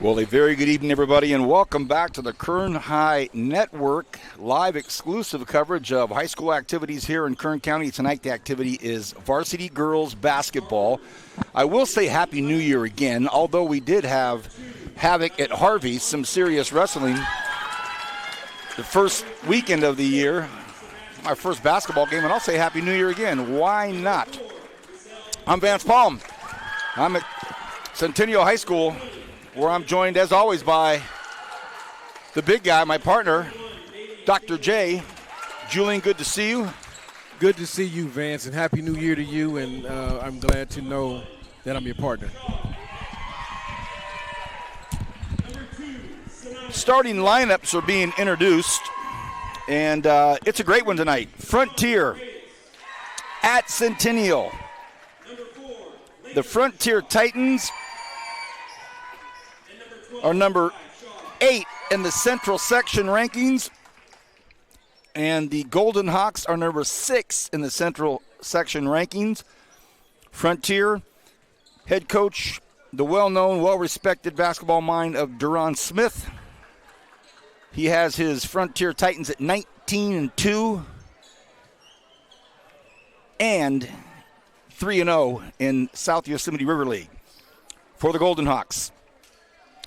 Well, a very good evening, everybody, and welcome back to the Kern High Network, live exclusive coverage of high school activities here in Kern County. Tonight, the activity is varsity girls basketball. I will say Happy New Year again, although we did have havoc at Harvey, some serious wrestling. The first weekend of the year, our first basketball game, and I'll say Happy New Year again. Why not? I'm Vance Palm. I'm at Centennial High School, where I'm joined, as always, by the big guy, my partner, Dr. J. Julian, good to see you. Good to see you, Vance, and Happy New Year to you, and I'm glad to know that I'm your partner. Starting lineups are being introduced, and it's a great one tonight. Frontier at Centennial. The Frontier Titans are number 8 in the Central Section rankings, and the Golden Hawks are number 6 in the Central Section rankings. Frontier, head coach, the well-known, well-respected basketball mind of Duron Smith. He has his Frontier Titans at 19-2 and 3-0 in South Yosemite River League. For the Golden Hawks,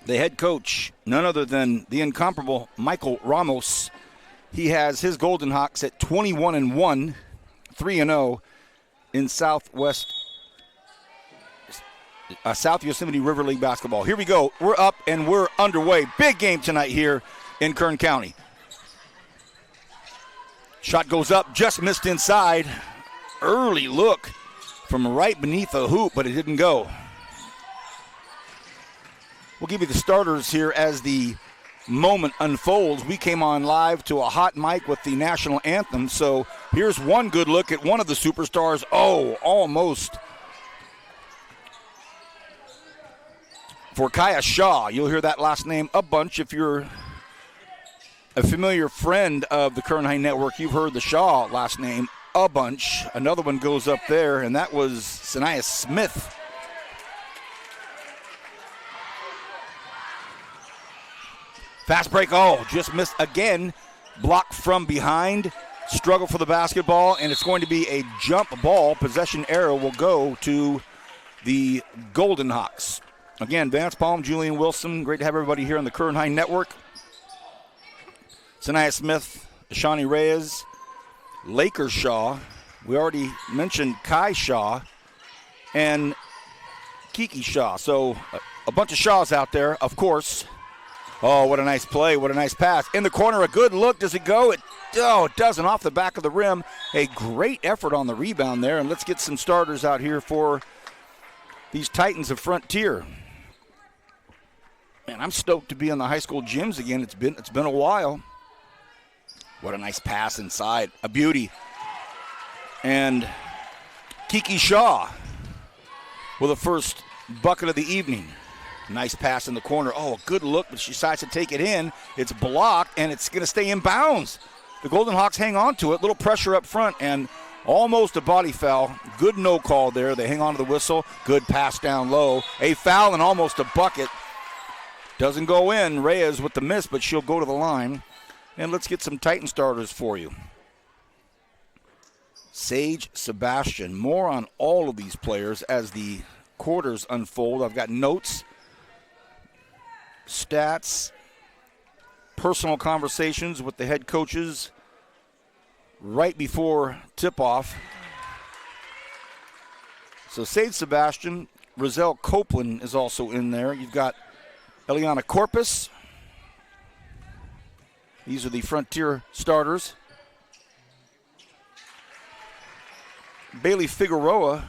the head coach, none other than the incomparable Michael Ramos. He has his Golden Hawks at 21-1, 3-0 in South Yosemite River League basketball. Here we go. We're up and we're underway. Big game tonight here in Kern County. Shot goes up, just missed inside. Early look from right beneath the hoop, but it didn't go. We'll give you the starters here as the moment unfolds. We came on live to a hot mic with the national anthem, so here's one good look at one of the superstars. Oh, almost. For Kaya Shaw, you'll hear that last name a bunch. If you're a familiar friend of the Kern High Network, you've heard the Shaw last name a bunch. Another one goes up there, and that was Sanaya Smith. Fast break, just missed again. Block from behind. Struggle for the basketball, and it's going to be a jump ball. Possession arrow will go to the Golden Hawks. Again, Vance Palm, Julian Wilson. Great to have everybody here on the Kern High Network. Sanaya Smith, Ashani Reyes, Laker Shaw. We already mentioned Kai Shaw and Kiki Shaw. So a bunch of Shaws out there, of course. Oh, what a nice play. What a nice pass. In the corner, a good look. Does it go? It doesn't. Off the back of the rim. A great effort on the rebound there. And let's get some starters out here for these Titans of Frontier. Man, I'm stoked to be on the high school gyms again. It's been a while. What a nice pass inside. A beauty. And Kiki Shaw with the first bucket of the evening. Nice pass in the corner. Oh, a good look, but she decides to take it in. It's blocked, and it's going to stay in bounds. The Golden Hawks hang on to it. Little pressure up front, and almost a body foul. Good no call there. They hang on to the whistle. Good pass down low. A foul and almost a bucket. Doesn't go in. Reyes with the miss, but she'll go to the line. And let's get some Titan starters for you. Sage Sebastian. More on all of these players as the quarters unfold. I've got notes, stats, personal conversations with the head coaches right before tip-off. So Sage Sebastian, Roselle Copeland is also in there. You've got Eliana Corpus. These are the Frontier starters. Bailey Figueroa.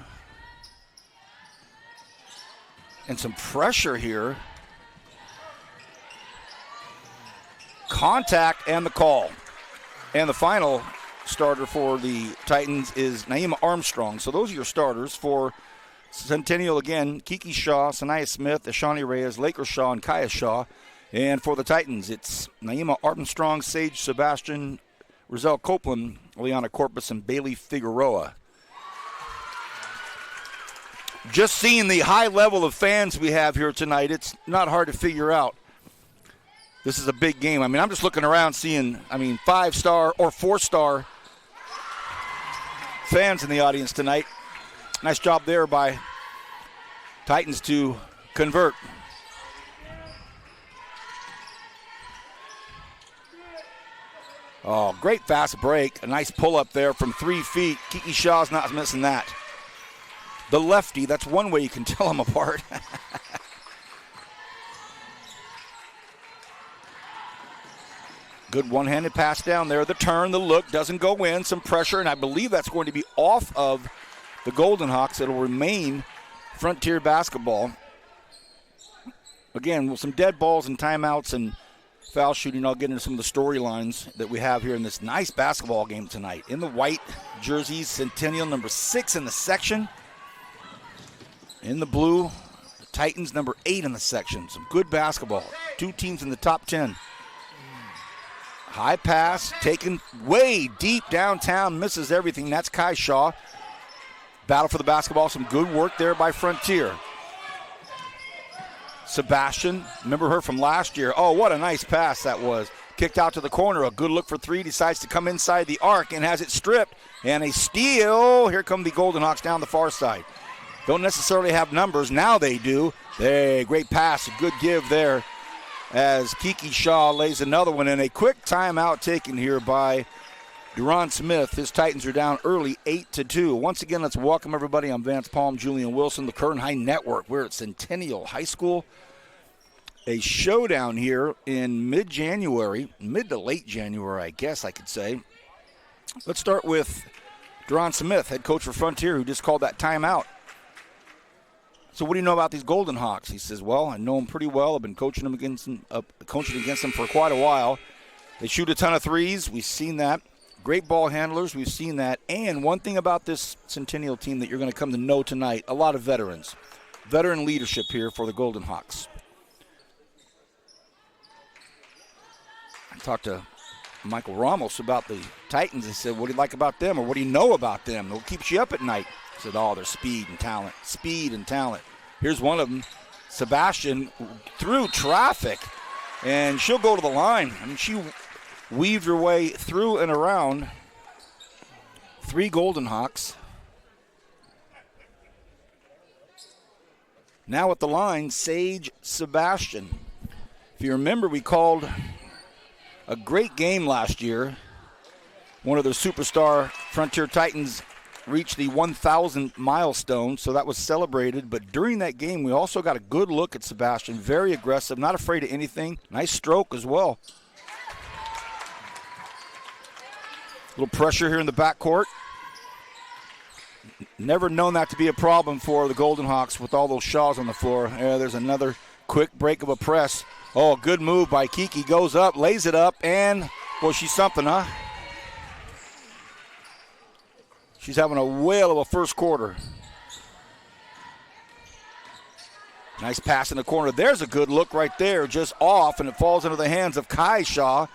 And some pressure here. Contact and the call. And the final starter for the Titans is Naima Armstrong. So those are your starters for Centennial again. Kiki Shaw, Sanaya Smith, Ashani Reyes, Laker Shaw, and Kaya Shaw. And for the Titans, it's Naima Armstrong, Sage Sebastian, Roselle Copeland, Liana Corpus, and Bailey Figueroa. Just seeing the high level of fans we have here tonight, it's not hard to figure out. This is a big game. I mean, I'm just looking around seeing, 5-star or 4-star fans in the audience tonight. Nice job there by Titans to convert. Oh, great fast break. A nice pull-up there from 3 feet. Kiki Shaw's not missing that. The lefty, that's one way you can tell them apart. Good one-handed pass down there. The turn, the look, doesn't go in. Some pressure, and I believe that's going to be off of the Golden Hawks. It'll remain Frontier basketball. Again, with some dead balls and timeouts and foul shooting, I'll get into some of the storylines that we have here in this nice basketball game tonight. In the white jerseys, Centennial, number 6 in the section. In the blue, the Titans, number 8 in the section. Some good basketball. 2 teams in the top 10. High pass, taken way deep downtown, misses everything. That's Kai Shaw. Battle for the basketball, some good work there by Frontier. Sebastian, remember her from last year. Oh, what a nice pass that was. Kicked out to the corner, a good look for 3, decides to come inside the arc and has it stripped. And a steal. Here come the Golden Hawks down the far side. Don't necessarily have numbers, now they do. Hey, great pass, a good give there as Kiki Shaw lays another one in. A quick timeout taken here by Duron Smith. His Titans are down early, 8-2. Once again, let's welcome everybody. I'm Vance Palm, Julian Wilson, the Kern High Network. We're at Centennial High School. A showdown here in mid-January, mid to late January, I guess I could say. Let's start with Duron Smith, head coach for Frontier, who just called that timeout. So what do you know about these Golden Hawks? He says, well, I know them pretty well. I've been coaching against them for quite a while. They shoot a ton of threes. We've seen that. Great ball handlers. We've seen that. And one thing about this Centennial team that you're going to come to know tonight, a lot of veterans. Veteran leadership here for the Golden Hawks. I talked to Michael Ramos about the Titans. He said, what do you like about them, or what do you know about them? What keeps you up at night? I said, oh, their speed and talent. Speed and talent. Here's one of them, Sebastian, through traffic, and she'll go to the line. I mean, she weaved her way through and around 3 Golden Hawks. Now at the line, Sage Sebastian. If you remember, we called a great game last year. One of the superstar Frontier Titans reached the 1,000 milestone, so that was celebrated. But during that game, we also got a good look at Sebastian. Very aggressive, not afraid of anything. Nice stroke as well. A little pressure here in the backcourt. Never known that to be a problem for the Golden Hawks with all those Shaws on the floor. There's another quick break of a press. Oh, good move by Kiki. Goes up, lays it up, and, boy, she's something, huh? She's having a whale of a first quarter. Nice pass in the corner. There's a good look right there, just off, and it falls into the hands of Kai Shaw.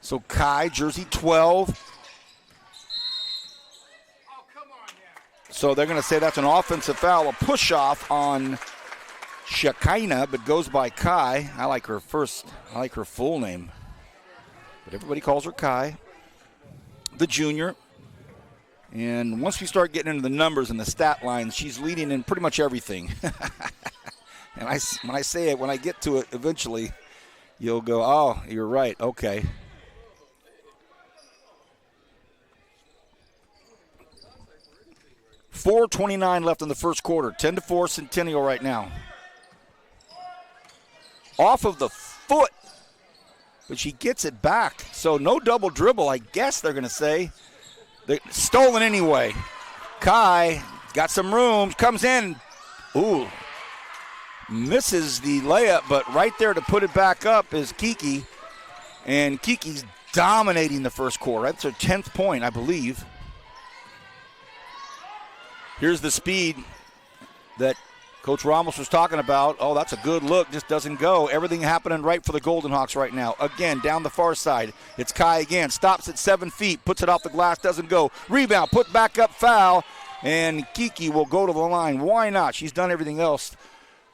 So Kai, jersey 12. So they're going to say that's an offensive foul, a push-off on Shekinah, but goes by Kai. I like her full name. But everybody calls her Kai, the junior. And once we start getting into the numbers and the stat lines, she's leading in pretty much everything. And when I say it, when I get to it eventually, you'll go, oh, you're right, okay. .429 left in the first quarter. 10-4 Centennial right now. Off of the foot, but she gets it back. So no double dribble, I guess they're going to say. They're stolen anyway. Kai got some room, comes in. Ooh. Misses the layup, but right there to put it back up is Kiki. And Kiki's dominating the first quarter. That's her 10th point, I believe. Here's the speed that Coach Ramos was talking about. Oh, that's a good look. Just doesn't go. Everything happening right for the Golden Hawks right now. Again, down the far side. It's Kai again. Stops at 7 feet. Puts it off the glass. Doesn't go. Rebound. Put back up. Foul. And Kiki will go to the line. Why not? She's done everything else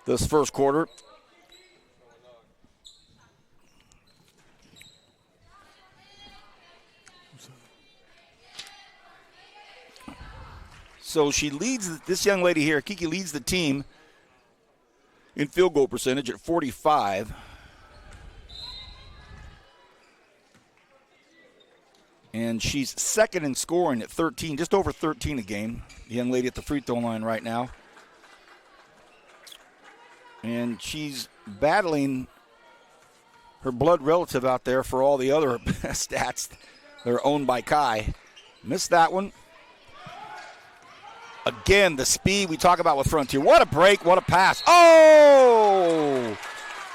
this first quarter. So she leads, this young lady here, Kiki leads the team in field goal percentage at 45. And she's second in scoring at 13, just over 13 a game. The young lady at the free throw line right now. And she's battling her blood relative out there for all the other stats that are owned by Kai. Missed that one. Again, the speed we talk about with Frontier. What a break, what a pass. Oh!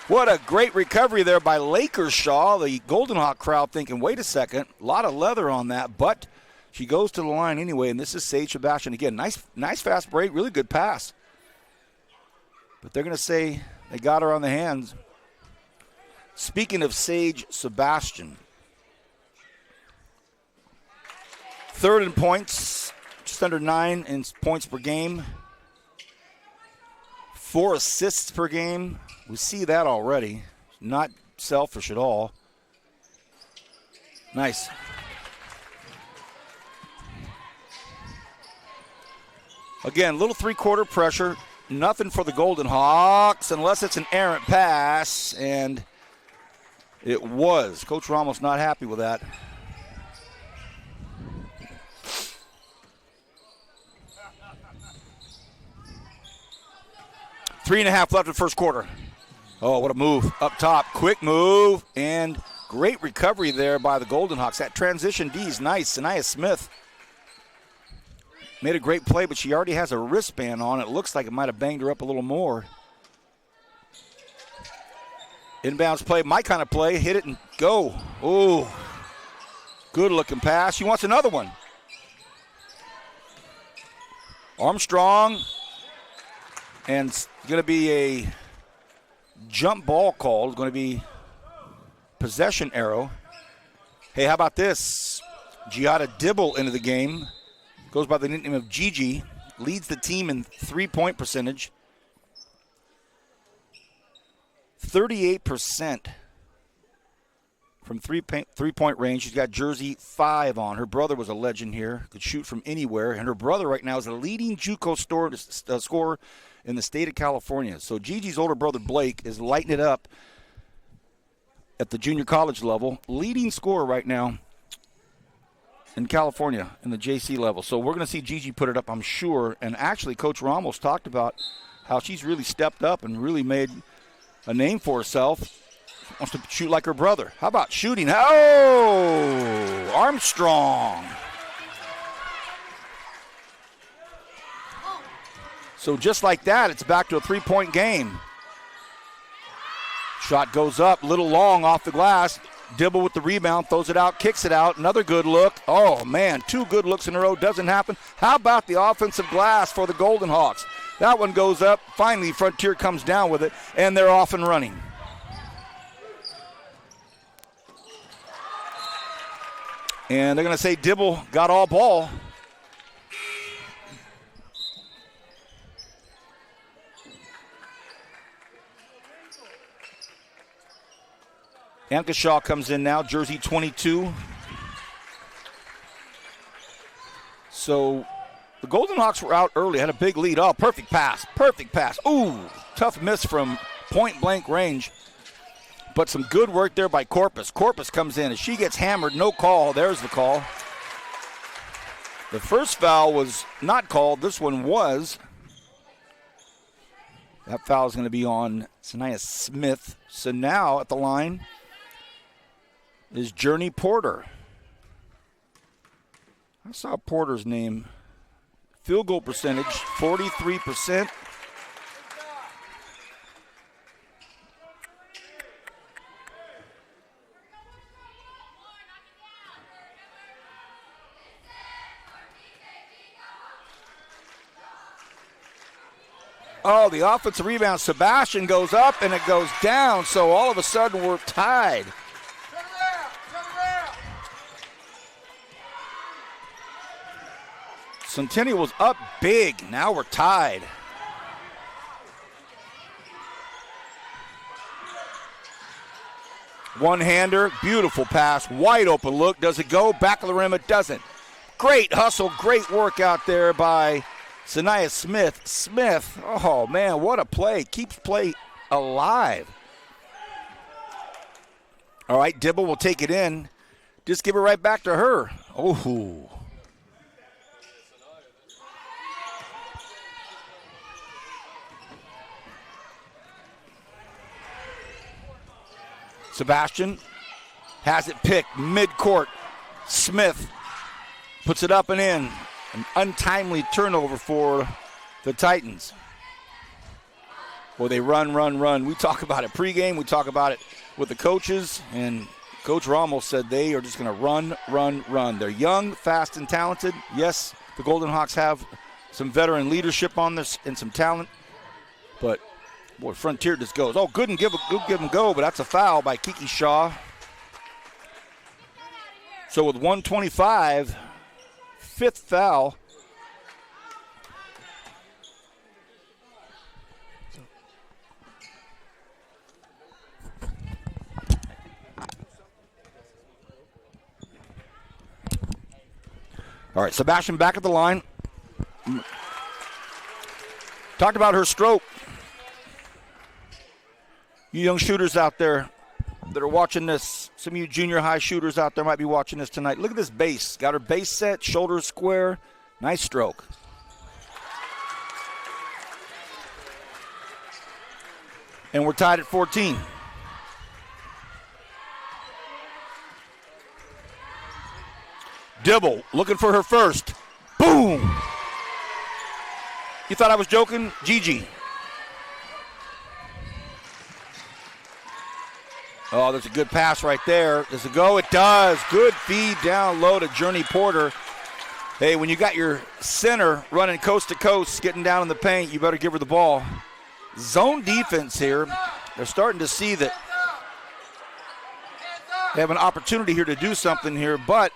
What a great recovery there by Lakershaw. The Golden Hawk crowd thinking, wait a second, a lot of leather on that, but she goes to the line anyway, and this is Sage Sebastian again. Nice fast break, really good pass. But they're going to say they got her on the hands. Speaking of Sage Sebastian, third in points, just under 9 in points per game. 4 assists per game. We see that already. Not selfish at all. Nice. Again, little three-quarter pressure. Nothing for the Golden Hawks unless it's an errant pass, and it was. Coach Ramos not happy with that. Three and a half left in the first quarter. Oh, what a move. Up top. Quick move. And great recovery there by the Golden Hawks. That transition D is nice. Sanaya Smith made a great play, but she already has a wristband on. It looks like it might have banged her up a little more. Inbounds play, my kind of play. Hit it and go. Oh, good looking pass. She wants another one. Armstrong. And it's going to be a jump ball called. Going to be possession arrow. Hey, how about this? Giada Dibble into the game. Goes by the nickname of Gigi. Leads the team in three-point percentage. 38% from three-point range. She's got jersey 5 on. Her brother was a legend here. Could shoot from anywhere. And her brother right now is the leading JUCO scorer in the state of California. So Gigi's older brother, Blake, is lighting it up at the junior college level. Leading scorer right now in California in the JC level. So we're going to see Gigi put it up, I'm sure. And actually, Coach Ramos talked about how she's really stepped up and really made a name for herself. Wants to shoot like her brother. How about shooting? Oh, Armstrong. So just like that, it's back to a three-point game. Shot goes up, little long off the glass. Dibble with the rebound, throws it out, kicks it out. Another good look. Oh, man, 2 good looks in a row. Doesn't happen. How about the offensive glass for the Golden Hawks? That one goes up. Finally, Frontier comes down with it, and they're off and running. And they're going to say Dibble got all ball. Anka Shaw comes in now, jersey 22. So the Golden Hawks were out early, had a big lead. Oh, perfect pass, perfect pass. Ooh, tough miss from point-blank range. But some good work there by Corpus. Corpus comes in. As she gets hammered, no call. There's the call. The first foul was not called. This one was. That foul is going to be on Sanaya Smith. So now at the line is Journey Porter. I saw Porter's name. Field goal percentage, 43%. Oh, the offensive rebound. Sebastian goes up and it goes down. So all of a sudden we're tied. Centennial was up big. Now we're tied. One-hander, beautiful pass, wide open look. Does it go? Back of the rim, it doesn't. Great hustle, great work out there by Sanaya Smith. Smith, oh man, what a play. Keeps play alive. All right, Dibble will take it in. Just give it right back to her. Oh. Sebastian has it picked midcourt. Smith puts it up and in. An untimely turnover for the Titans. Well, they run. We talk about it pregame. We talk about it with the coaches. And Coach Ramos said they are just going to run. They're young, fast, and talented. Yes, the Golden Hawks have some veteran leadership on this and some talent. But, boy, Frontier just goes. Oh, good give them go, but that's a foul by Kiki Shaw. So with 1:25, fifth foul. All right, Sebastian back at the line. Talked about her stroke. You young shooters out there that are watching this, some of you junior high shooters out there might be watching this tonight. Look at this base. Got her base set, shoulders square. Nice stroke. And we're tied at 14. Dibble looking for her first. Boom! You thought I was joking? Gigi. Oh, there's a good pass right there. Does it go? It does. Good feed down low to Journey Porter. Hey, when you got your center running coast to coast, getting down in the paint, you better give her the ball. Zone defense here. They're starting to see that they have an opportunity here to do something here, but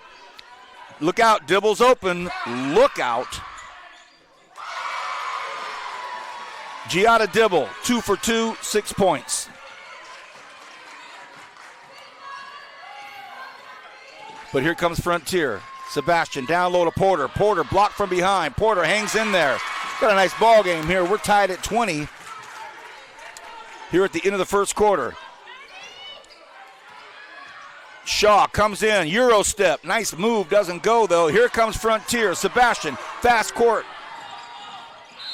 look out. Dibble's open. Look out. Giada Dibble, 2 for 2, 6 points. But here comes Frontier. Sebastian down low to Porter. Porter blocked from behind. Porter hangs in there. Got a nice ball game here. We're tied at 20 here at the end of the first quarter. Shaw comes in. Euro step. Nice move. Doesn't go, though. Here comes Frontier. Sebastian, fast court.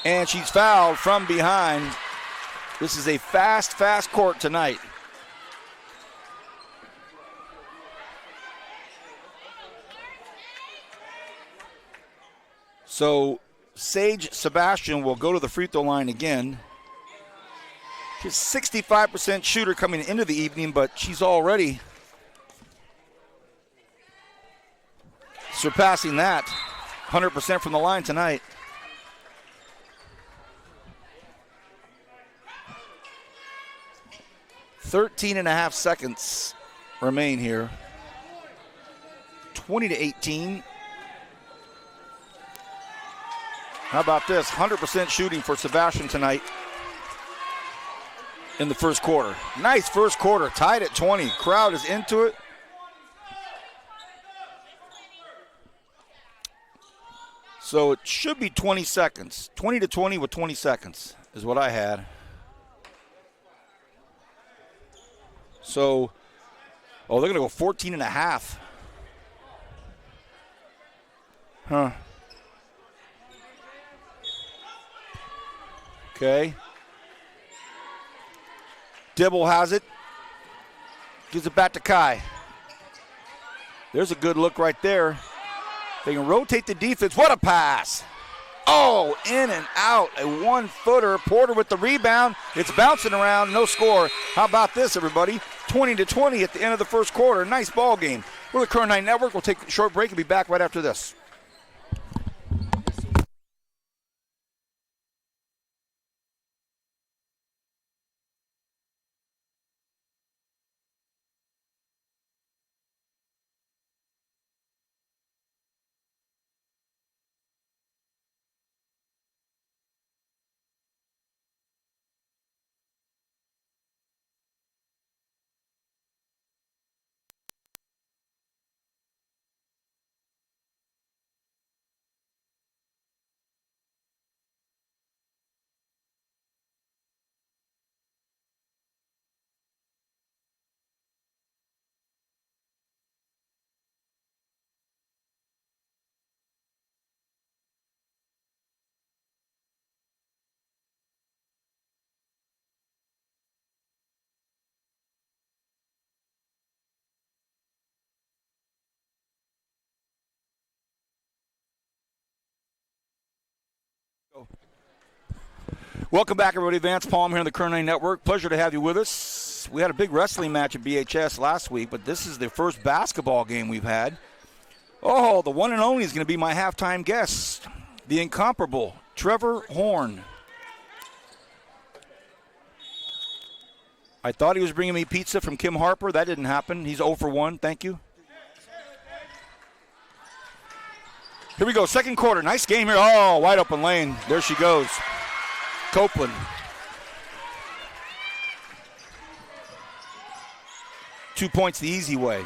And she's fouled from behind. This is a fast court tonight. So Sage Sebastian will go to the free throw line again. She's a 65% shooter coming into the evening, but she's already surpassing that. 100% from the line tonight. Thirteen and a half seconds remain here. 20-18. How about this? 100% shooting for Sebastian tonight in the first quarter. Nice first quarter, tied at 20. Crowd is into it. So it should be 20 seconds. 20-20 with 20 seconds is what I had. So, they're going to go 14 and a half. Huh. Okay. Dibble has it. Gives it back to Kai. There's a good look right there. They can rotate the defense. What a pass. Oh, in and out. A one-footer. Porter with the rebound. It's bouncing around. No score. How about this, everybody? 20-20 at the end of the first quarter. Nice ball game. We're the Current 9 Network. We'll take a short break and be back right after this. Welcome back, everybody. Vance Palm here on the Kern High Network. Pleasure to have you with us. We had a big wrestling match at BHS last week, but this is the first basketball game we've had. Oh, the one and only is going to be my halftime guest, the incomparable Trevor Horn. I thought he was bringing me pizza from Kim Harper. That didn't happen. He's 0 for 1. Thank you. Here we go, second quarter. Nice game here. Oh, wide open lane. There she goes. Copeland. 2 points the easy way.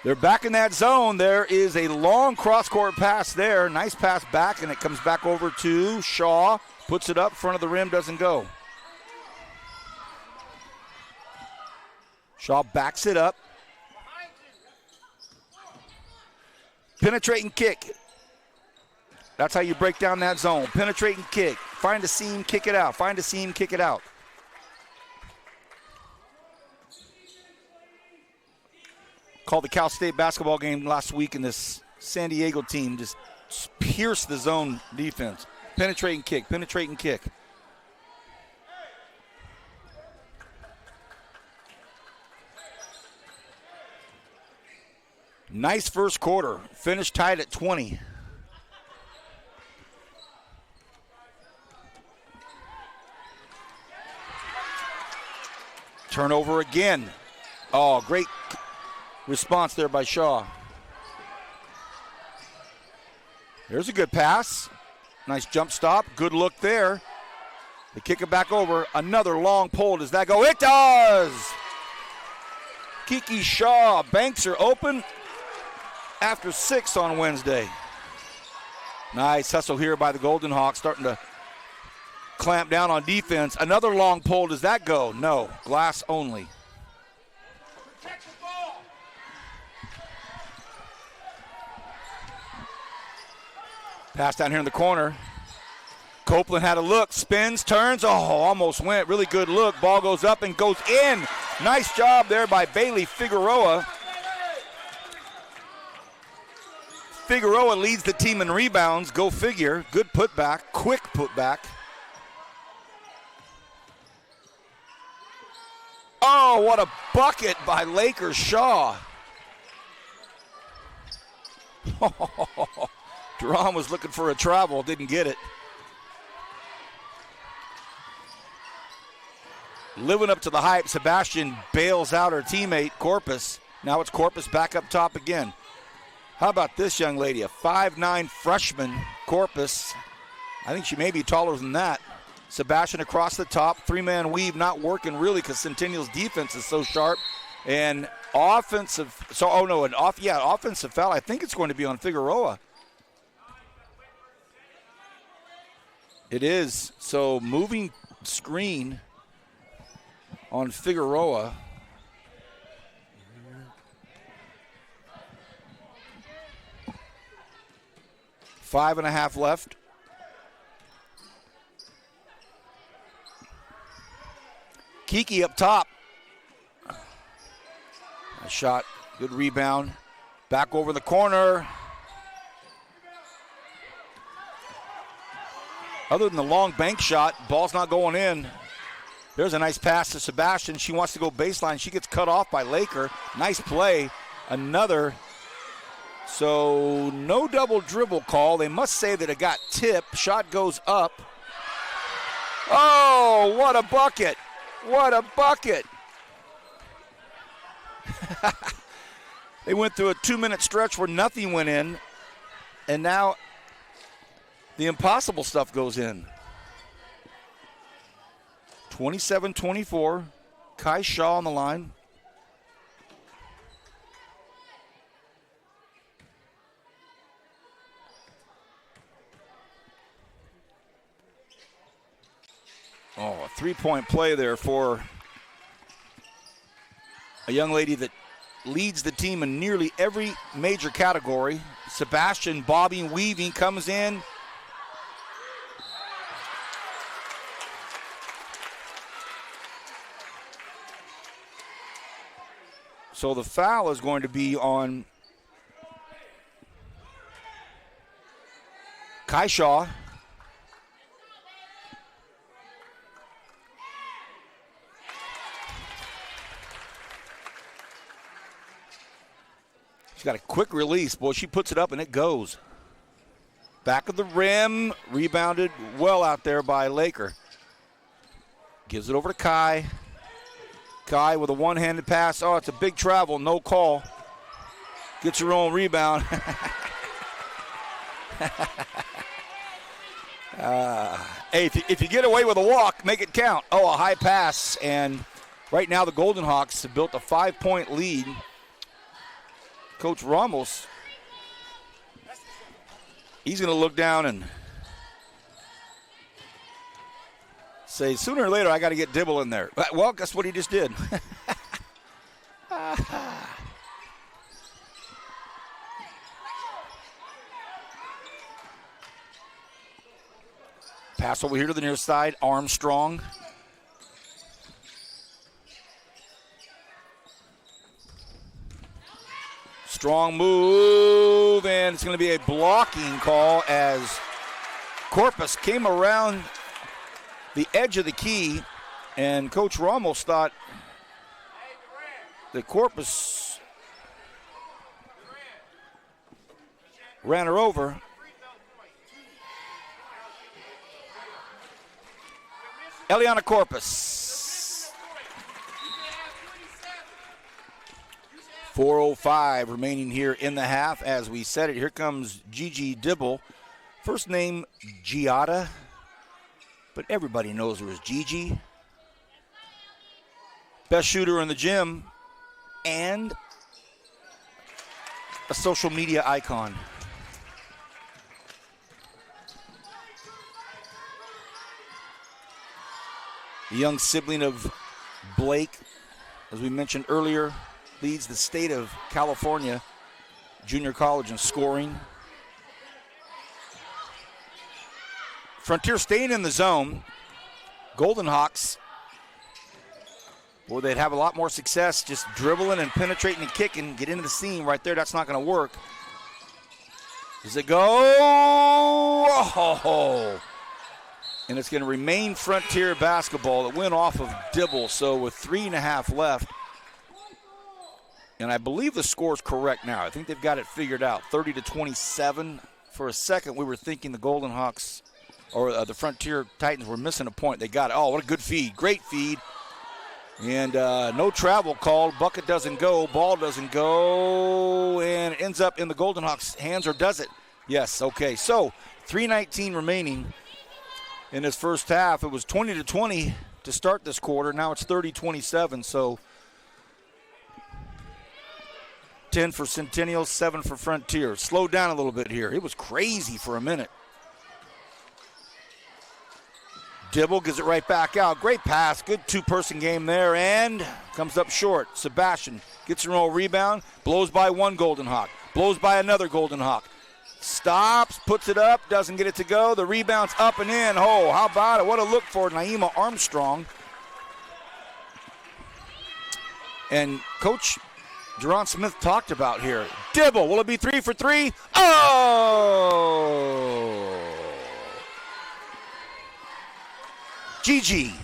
They're back in that zone. There is a long cross-court pass there. Nice pass back, and it comes back over to Shaw. Puts it up, front of the rim, doesn't go. Shaw backs it up. Penetrating kick. That's how you break down that zone. Penetrating kick. Find a seam, kick it out. Find a seam, kick it out. Called the Cal State basketball game last week, and this San Diego team just pierced the zone defense. Penetrating kick, penetrating kick. Nice first quarter. Finished tied at 20. Turnover again. Oh, great response there by Shaw. There's a good pass. Nice jump stop. Good look there. They kick it back over. Another long pull. Does that go? It does! Kiki Shaw. Banks are open after 6 on Wednesday. Nice hustle here by the Golden Hawks, starting to clamp down on defense. Another long pull. Does that go? No. Glass only. Pass down here in the corner. Copeland had a look, spins, turns. Oh, almost went. Really good look. Ball goes up and goes in. Nice job there by Bailey Figueroa. Figueroa leads the team in rebounds. Go figure. Good putback. Quick putback. Oh, what a bucket by Lakers Shaw. Duran was looking for a travel, didn't get it. Living up to the hype, Sebastian bails out her teammate, Corpus. Now it's Corpus back up top again. How about this young lady, a 5'9" freshman, Corpus. I think she may be taller than that. Sebastian across the top, three-man weave not working really because Centennial's defense is so sharp. And offensive foul. I think it's going to be on Figueroa. It is. So moving screen on Figueroa. Five and a half left. Kiki up top. Nice shot. Good rebound. Back over the corner. Other than the long bank shot, ball's not going in. There's a nice pass to Sebastian. She wants to go baseline. She gets cut off by Laker. Nice play. Another. So no double dribble call. They must say that it got tipped. Shot goes up. Oh, what a bucket. What a bucket. They went through a 2-minute stretch where nothing went in. And now the impossible stuff goes in. 27-24. Kai Shaw on the line. Oh, a three-point play there for a young lady that leads the team in nearly every major category. Sebastian bobbing, weaving, comes in. So the foul is going to be on Kai Shaw. She's got a quick release. Boy, she puts it up and it goes. Back of the rim. Rebounded well out there by Laker. Gives it over to Kai. Kai with a one-handed pass. Oh, it's a big travel. No call. Gets her own rebound. Hey, if you get away with a walk, make it count. Oh, a high pass. And right now the Golden Hawks have built a 5-point lead. Coach Ramos, he's going to look down and say, sooner or later, I got to get Dibble in there. Well, guess what he just did? Pass over here to the near side. Armstrong. Strong move, and it's going to be a blocking call as Corpus came around the edge of the key, and Coach Ramos thought that Corpus ran her over. Eliana Corpus. 4:05 remaining here in the half. As we said it, here comes Gigi Dibble. First name Giada, but everybody knows her as Gigi. Best shooter in the gym and a social media icon. The young sibling of Blake, as we mentioned earlier, leads the state of California junior college in scoring. Frontier staying in the zone. Golden Hawks, boy, they'd have a lot more success just dribbling and penetrating and kicking. Get into the seam right there. That's not going to work. Does it go? Oh! And it's going to remain Frontier basketball. That went off of Dibble, so with 3.5 left. And I believe the score's correct now. I think they've got it figured out, 30-27. For a second, we were thinking the Golden Hawks or the Frontier Titans were missing a point. They got it. Oh, what a good feed. Great feed. And no travel called. Bucket doesn't go. Ball doesn't go. And it ends up in the Golden Hawks' hands, or does it? Yes, okay. So 3:19 remaining in this first half. It was 20-20 to start this quarter. Now it's 30-27. So 10 for Centennial, 7 for Frontier. Slowed down a little bit here. It was crazy for a minute. Dibble gives it right back out. Great pass. Good two-person game there, and comes up short. Sebastian gets a roll rebound, blows by one Golden Hawk, blows by another Golden Hawk. Stops, puts it up, doesn't get it to go. The rebound's up and in. Oh, how about it? What a look for Naima Armstrong. And Coach Jerron Smith talked about here. Dibble, will it be 3 for 3? Oh! Gigi.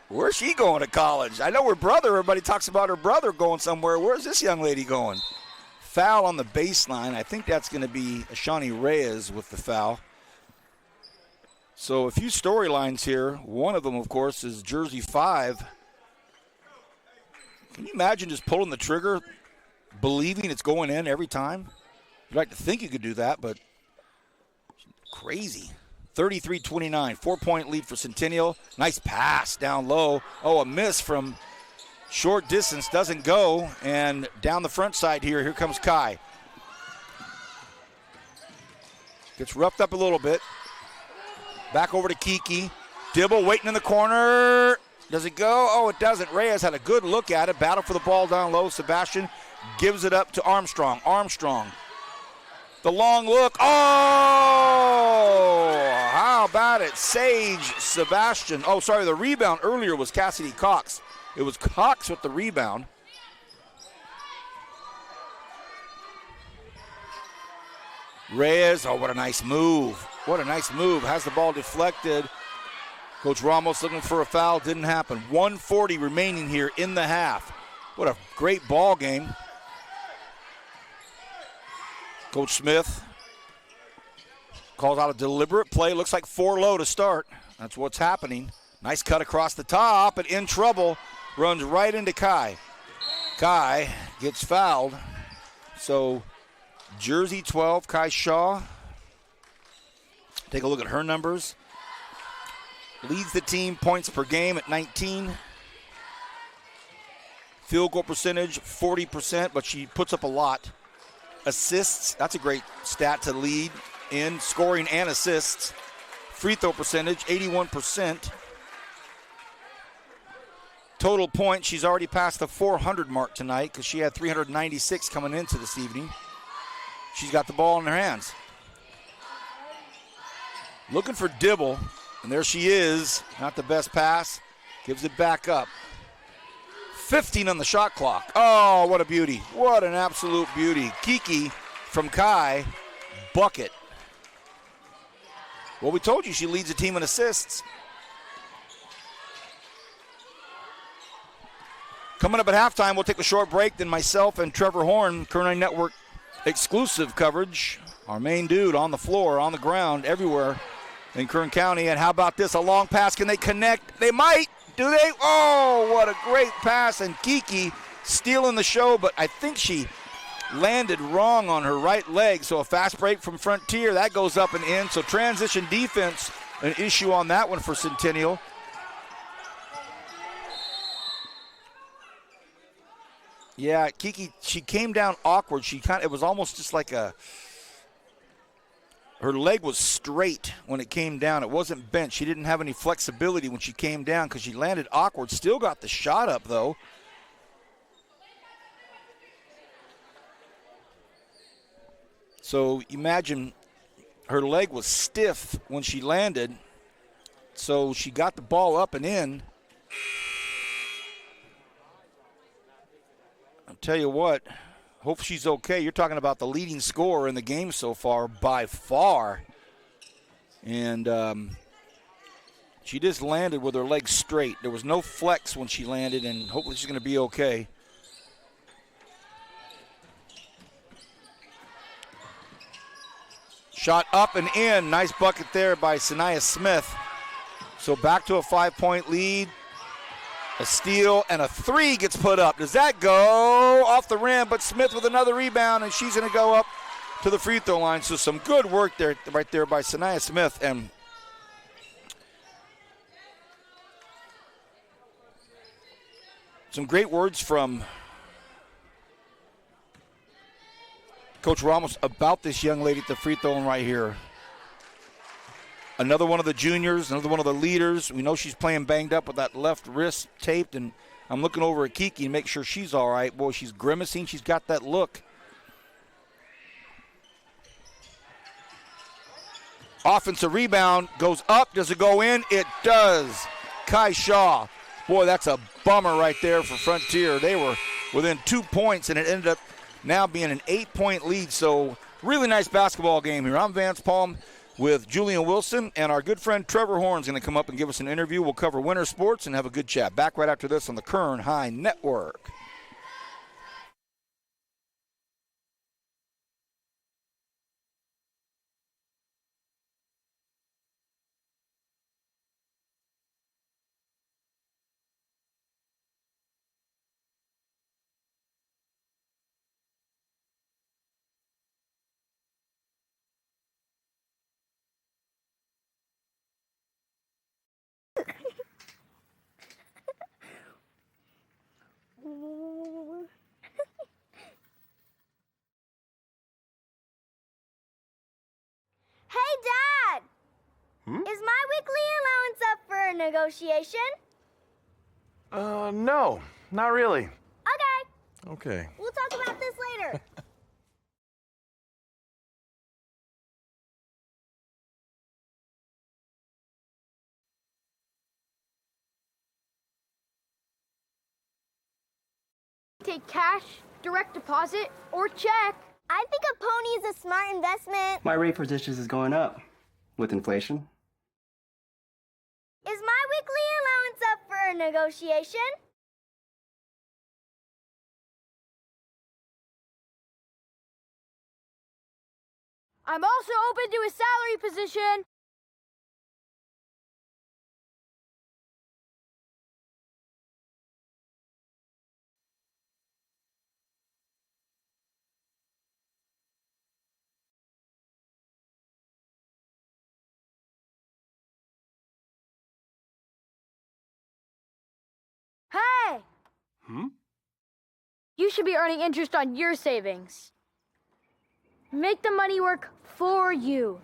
Where's she going to college? I know her brother. Everybody talks about her brother going somewhere. Where's this young lady going? Foul on the baseline. I think that's going to be Ashani Reyes with the foul. So a few storylines here. One of them, of course, is jersey 5. Can you imagine just pulling the trigger, believing it's going in every time? You'd like to think you could do that, but crazy. 33-29, 4-point lead for Centennial. Nice pass down low. Oh, a miss from short distance, doesn't go. And down the front side here comes Kai. Gets roughed up a little bit. Back over to Kiki. Dibble waiting in the corner. Does it go? Oh, it doesn't. Reyes had a good look at it. Battle for the ball down low. Sebastian gives it up to Armstrong. Armstrong. The long look. Oh! How about it? Sage Sebastian. Oh, sorry, the rebound earlier was Cassidy Cox. It was Cox with the rebound. Reyes, oh, what a nice move. What a nice move. Has the ball deflected. Coach Ramos looking for a foul. Didn't happen. 1:40 remaining here in the half. What a great ball game. Coach Smith calls out a deliberate play. Looks like 4 low to start. That's what's happening. Nice cut across the top, and in trouble. Runs right into Kai. Kai gets fouled. So jersey 12, Kai Shaw. Take a look at her numbers. Leads the team points per game at 19. Field goal percentage, 40%, but she puts up a lot. Assists, that's a great stat to lead in scoring and assists. Free throw percentage, 81%. Total points, she's already passed the 400 mark tonight because she had 396 coming into this evening. She's got the ball in her hands. Looking for Dibble, and there she is. Not the best pass. Gives it back up. 15 on the shot clock. Oh, what a beauty. What an absolute beauty. Kiki from Kai, bucket. Well, we told you she leads the team in assists. Coming up at halftime, we'll take a short break. Then myself and Trevor Horn, Kern Network exclusive coverage. Our main dude on the floor, on the ground, everywhere in Kern County. And how about this? A long pass. Can they connect? They might. Do they? Oh, what a great pass. And Kiki stealing the show, but I think she landed wrong on her right leg. So a fast break from Frontier. That goes up and in. So transition defense, an issue on that one for Centennial. Yeah, Kiki, she came down awkward. It was almost just like her leg was straight when it came down. It wasn't bent. She didn't have any flexibility when she came down because she landed awkward. Still got the shot up, though. So imagine her leg was stiff when she landed. So she got the ball up and in. I'll tell you what, hope she's okay. You're talking about the leading scorer in the game so far by far. And she just landed with her legs straight. There was no flex when she landed, and hopefully she's going to be okay. Shot up and in. Nice bucket there by Sanaya Smith. So back to a 5-point lead. A steal and a 3 gets put up. Does that go off the rim? But Smith with another rebound, and she's going to go up to the free throw line. So some good work there, right there by Sanaya Smith. And some great words from Coach Ramos about this young lady at the free throw line right here. Another one of the juniors, another one of the leaders. We know she's playing banged up with that left wrist taped, and I'm looking over at Kiki to make sure she's all right. Boy, she's grimacing. She's got that look. Offensive rebound goes up. Does it go in? It does. Kai Shaw. Boy, that's a bummer right there for Frontier. They were within 2 points, and it ended up now being an 8-point lead. So really nice basketball game here. I'm Vance Palm with Julian Wilson, and our good friend Trevor Horn's going to come up and give us an interview. We'll cover winter sports and have a good chat. Back right after this on the Kern High Network. Hey, Dad! Is my weekly allowance up for a negotiation? No, not really. Okay, Okay. we'll talk about this later. Take cash, direct deposit, or check. I think a pony is a smart investment. My rate for dishes is going up with inflation. Is my weekly allowance up for a negotiation? I'm also open to a salary position. Hey! You should be earning interest on your savings. Make the money work for you.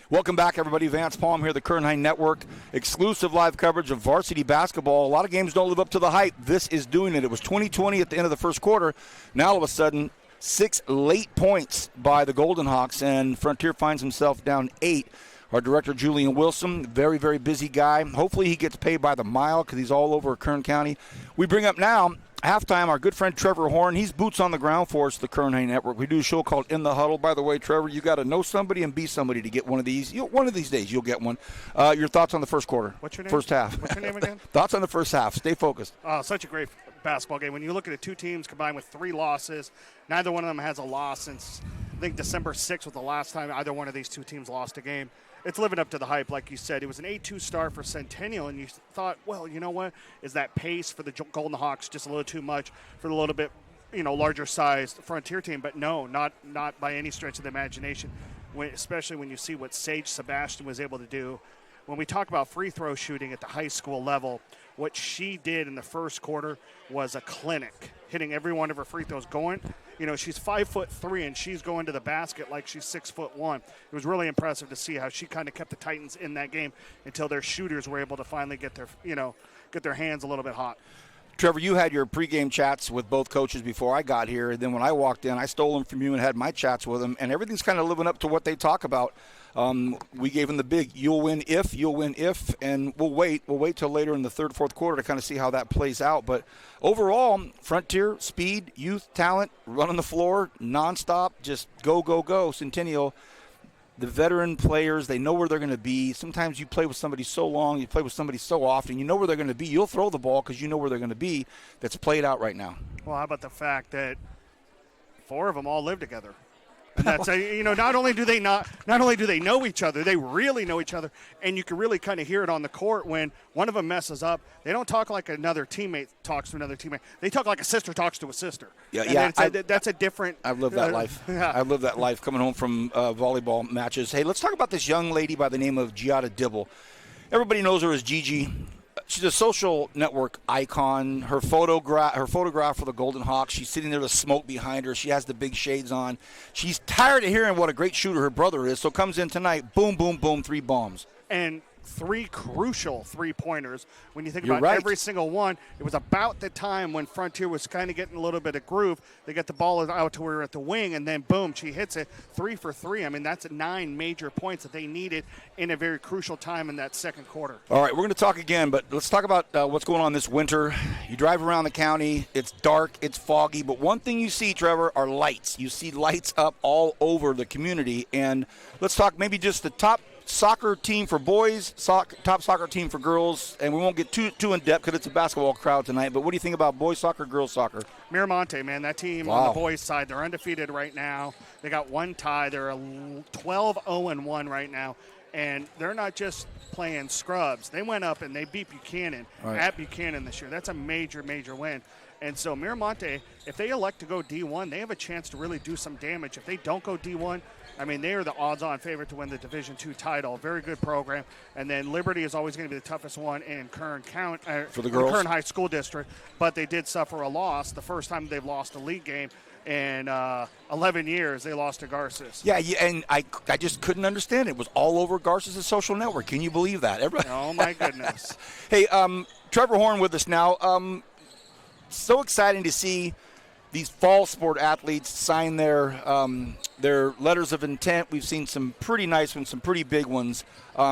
Welcome back, everybody. Vance Palm here, the Kern High Network. Exclusive live coverage of varsity basketball. A lot of games don't live up to the hype. This is doing it. It was 20-20 at the end of the first quarter. Now, all of a sudden, 6 late points by the Golden Hawks, and Frontier finds himself down 8. Our director, Julian Wilson, very, very busy guy. Hopefully he gets paid by the mile because he's all over Kern County. We bring up now, halftime, our good friend Trevor Horn. He's boots on the ground for us, the Kern High Network. We do a show called In the Huddle. By the way, Trevor, you got to know somebody and be somebody to get one of these. One of these days, you'll get one. Your thoughts on the first quarter? What's your name? First half. What's your name again? Thoughts on the first half. Stay focused. Oh, such a great basketball game. When you look at the two teams combined with 3 losses, neither one of them has a loss since, I think, December 6th was the last time either one of these two teams lost a game. It's living up to the hype, like you said. It was an 8-2 start for Centennial, and you thought, well, you know what? Is that pace for the Golden Hawks just a little too much for the little bit, larger-sized Frontier team? But no, not by any stretch of the imagination, especially when you see what Sage Sebastian was able to do. When we talk about free throw shooting at the high school level, what she did in the first quarter was a clinic, hitting every one of her free throws going. She's 5'3", and she's going to the basket like she's 6'1". It was really impressive to see how she kind of kept the Titans in that game until their shooters were able to finally get their hands a little bit hot. Trevor, you had your pregame chats with both coaches before I got here. And then when I walked in, I stole them from you and had my chats with them. And everything's kind of living up to what they talk about. We gave them the big, you'll win if, and we'll wait. We'll wait till later in the third, fourth quarter to kind of see how that plays out. But overall, Frontier, speed, youth, talent, running the floor, nonstop, just go, go, go. Centennial, the veteran players, they know where they're going to be. Sometimes you play with somebody so long, you play with somebody so often, you know where they're going to be. You'll throw the ball because you know where they're going to be. That's played out right now. Well, how about the fact that 4 of them all live together? And that's not only do they know each other, they really know each other, and you can really kind of hear it on the court when one of them messes up. They don't talk like another teammate talks to another teammate. They talk like a sister talks to a sister. Yeah. That's a different. I've lived that life. Yeah. I've lived that life coming home from volleyball matches. Hey, let's talk about this young lady by the name of Giada Dibble. Everybody knows her as Gigi. She's a social network icon. Her photograph for the Golden Hawks, she's sitting there with smoke behind her. She has the big shades on. She's tired of hearing what a great shooter her brother is, so comes in tonight, boom, boom, boom, 3 bombs. And 3 crucial three-pointers. When you think You're about right. every single one, it was about the time when Frontier was kind of getting a little bit of groove. They get the ball out to her at the wing, and then boom, she hits it 3 for 3. I mean, that's 9 major points that they needed in a very crucial time in that second quarter. All right, we're going to talk again, but let's talk about what's going on this winter. You drive around the county, it's dark, it's foggy, but one thing you see, Trevor, are lights. You see lights up all over the community, and let's talk maybe just the top soccer team for boys, top soccer team for girls, and we won't get too in depth because it's a basketball crowd tonight. But what do you think about boys soccer, girls soccer? Miramonte, man, that team on the boys' side, they're undefeated right now. They got one tie. They're 12-0-1 right now, and they're not just playing scrubs. They went up and they beat Buchanan at Buchanan this year. That's a major, major win. And so Miramonte, if they elect to go D1, they have a chance to really do some damage. If they don't go D1, I mean, they are the odds-on favorite to win the Division II title. Very good program. And then Liberty is always going to be the toughest one in Kern County, for the girls. Kern High School District. But they did suffer a loss. The first time they've lost a league game in 11 years, they lost to Garces. Yeah, and I just couldn't understand it. It was all over Garces' social network. Can you believe that? Everybody. Oh, my goodness. Hey, Trevor Horn with us now. So exciting to see these fall sport athletes sign their letters of intent. We've seen some pretty nice ones, some pretty big ones.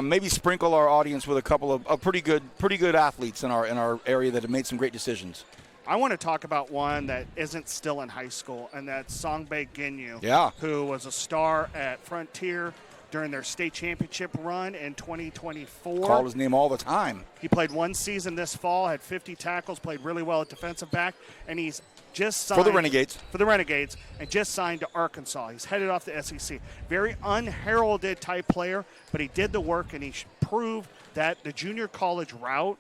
Maybe sprinkle our audience with a couple of pretty good athletes in our area that have made some great decisions. I want to talk about one that isn't still in high school, and that's Songbae Ginyu, who was a star at Frontier during their state championship run in 2024. Call his name all the time. He played one season this fall, had 50 tackles, played really well at defensive back, and he's just signed for the Renegades, and just signed to Arkansas. He's headed off to SEC. Very unheralded type player, but he did the work, and he proved that the junior college route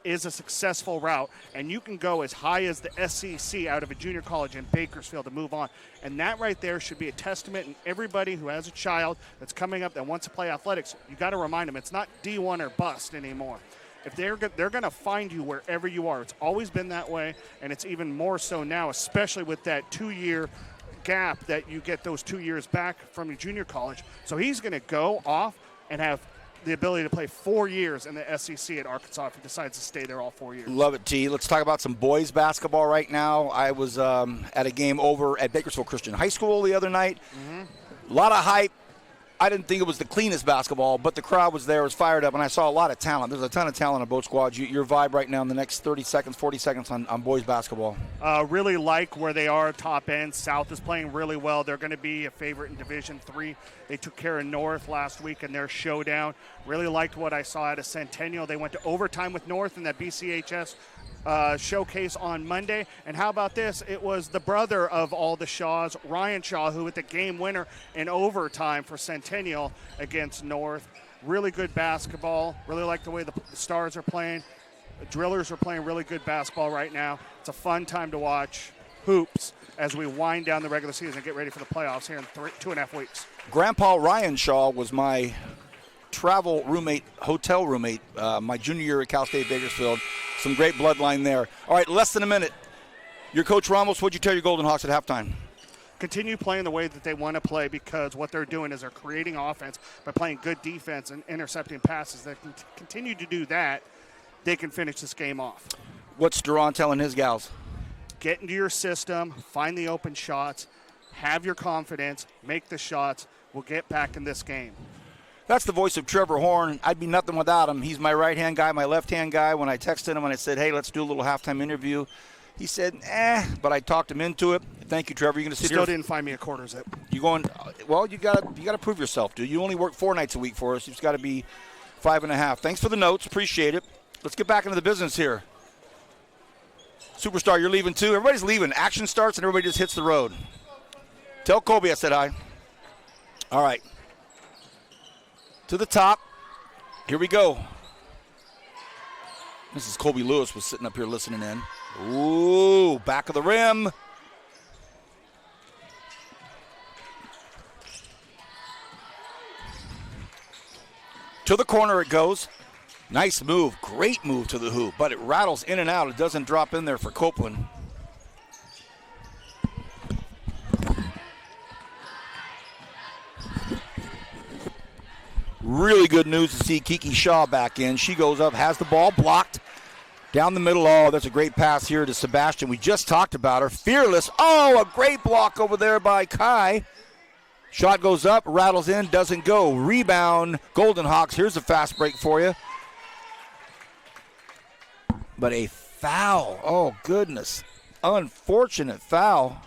is a successful route, and you can go as high as the SEC out of a junior college in Bakersfield to move on. And that right there should be a testament, and everybody who has a child that's coming up that wants to play athletics, you got to remind them it's not D1 or bust anymore. If they're going to find you wherever you are. It's always been that way, and it's even more so now, especially with that 2-year gap that you get those 2 years back from your junior college. So he's going to go off and have the ability to play 4 years in the SEC at Arkansas if he decides to stay there all 4 years. Love it, T. Let's talk about some boys basketball right now. I was at a game over at Bakersfield Christian High School the other night. A lot of hype. I didn't think it was the cleanest basketball, but the crowd was there, was fired up, and I saw a lot of talent. There's a ton of talent on both squads. Your vibe right now in the next 30 seconds, 40 seconds on boys basketball? Really like where they are top end. South is playing really well. They're going to be a favorite in Division III. They took care of North last week in their showdown. Really liked what I saw out of Centennial. They went to overtime with North in that BCHS showcase on Monday. And how about this? It was the brother of all the Shaws, Ryan Shaw, who hit the game winner in overtime for Centennial against North. Really good basketball. Really like the way the Stars are playing. The Drillers are playing really good basketball right now. It's a fun time to watch hoops as we wind down the regular season and get ready for the playoffs here in 2.5 weeks. Grandpa Ryan Shaw was my travel roommate, hotel roommate, my junior year at Cal State Bakersfield. Some great bloodline there. All right, less than a minute. Your Coach Ramos, what'd you tell your Golden Hawks at halftime? Continue playing the way that they want to play, because what they're doing is they're creating offense by playing good defense and intercepting passes. They can continue to do that. They can finish this game off. What's Duran telling his gals? Get into your system, find the open shots, have your confidence, make the shots. We'll get back in this game. That's the voice of Trevor Horn. I'd be nothing without him. He's my right-hand guy, my left-hand guy. When I texted him and I said, hey, let's do a little halftime interview, he said, but I talked him into it. Thank you, Trevor. You're going to sit Still here. Didn't find me a quarter zip. You going? Well, you got to prove yourself, dude. You only work 4 nights a week for us. You've got to be 5.5. Thanks for the notes. Appreciate it. Let's get back into the business here. Superstar, you're leaving too. Everybody's leaving. Action starts and everybody just hits the road. Tell Colby I said hi. All right. To the top. Here we go. Mrs. Colby Lewis was sitting up here listening in. Ooh, back of the rim. To the corner it goes. Nice move. Great move to the hoop, but it rattles in and out. It doesn't drop in there for Copeland. Really good news to see Kiki Shaw back in. She goes up, has the ball blocked. Down the middle. Oh, that's a great pass here to Sebastian. We just talked about her. Fearless. Oh, a great block over there by Kai. Shot goes up, rattles in, doesn't go. Rebound, Golden Hawks. Here's a fast break for you. But a foul. Oh, goodness. Unfortunate foul.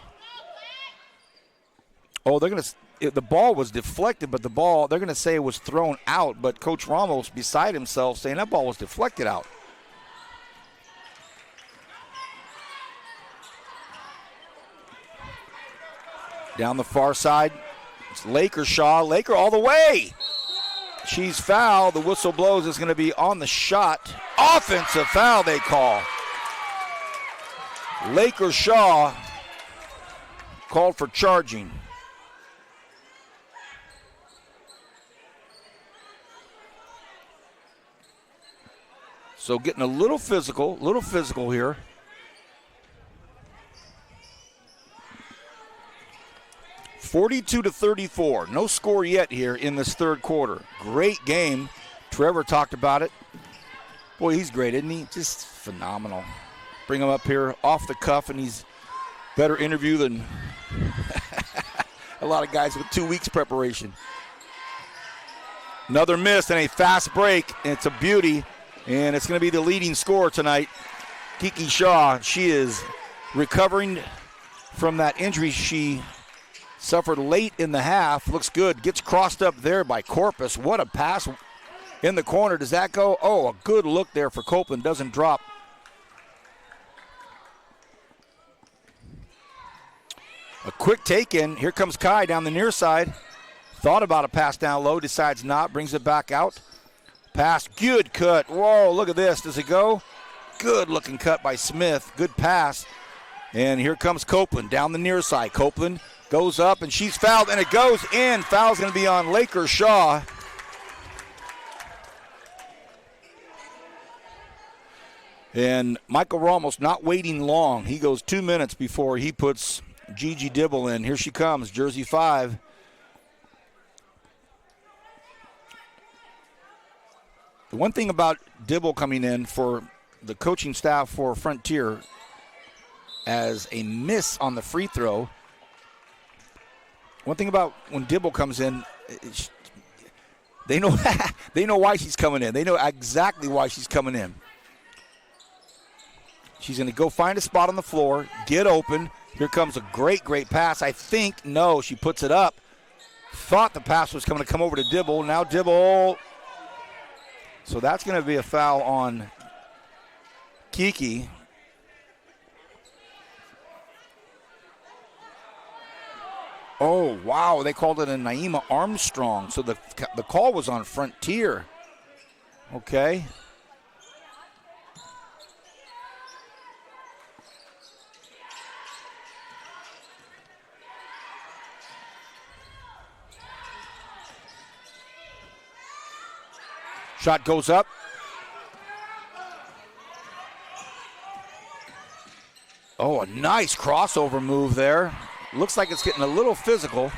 Oh, they're going to the ball was deflected, but the ball, they're going to say it was thrown out, but Coach Ramos beside himself saying that ball was deflected out. Down the far side, it's Laker Shaw. Laker all the way. She's fouled. The whistle blows. It's going to be on the shot. Offensive foul, they call. Laker Shaw called for charging. So getting a little physical here. (42-34). No score yet here in this third quarter. Great game. Trevor talked about it. Boy, he's great, isn't he? Just phenomenal. Bring him up here off the cuff, and he's better interview than a lot of guys with 2 weeks preparation. Another miss and a fast break. And it's a beauty, and it's going to be the leading scorer tonight. Kiki Shaw, she is recovering from that injury she suffered late in the half. Looks good. Gets crossed up there by Corpus. What a pass in the corner. Does that go? Oh, a good look there for Copeland. Doesn't drop. A quick take in. Here comes Kai down the near side. Thought about a pass down low. Decides not. Brings it back out. Pass. Good cut. Whoa, look at this. Does it go? Good looking cut by Smith. Good pass. And here comes Copeland down the near side. Copeland goes up, and she's fouled, and it goes in. Foul's going to be on Laker Shaw. And Michael Ramos not waiting long. He goes 2 minutes before he puts Gigi Dibble in. Here she comes, jersey 5. The one thing about Dibble coming in for the coaching staff for Frontier as a miss on the free throw. One thing about when Dibble comes in, they know they know why she's coming in. They know exactly why she's coming in. She's going to go find a spot on the floor, get open. Here comes a great pass. I think, no, she puts it up. Thought the pass was going to come over to Dibble. Now Dibble. So that's going to be a foul on Kiki. Oh, wow, they called it a Naima Armstrong. So the call was on Frontier. Okay. Shot goes up. Oh, a nice crossover move there. Looks like it's getting a little physical.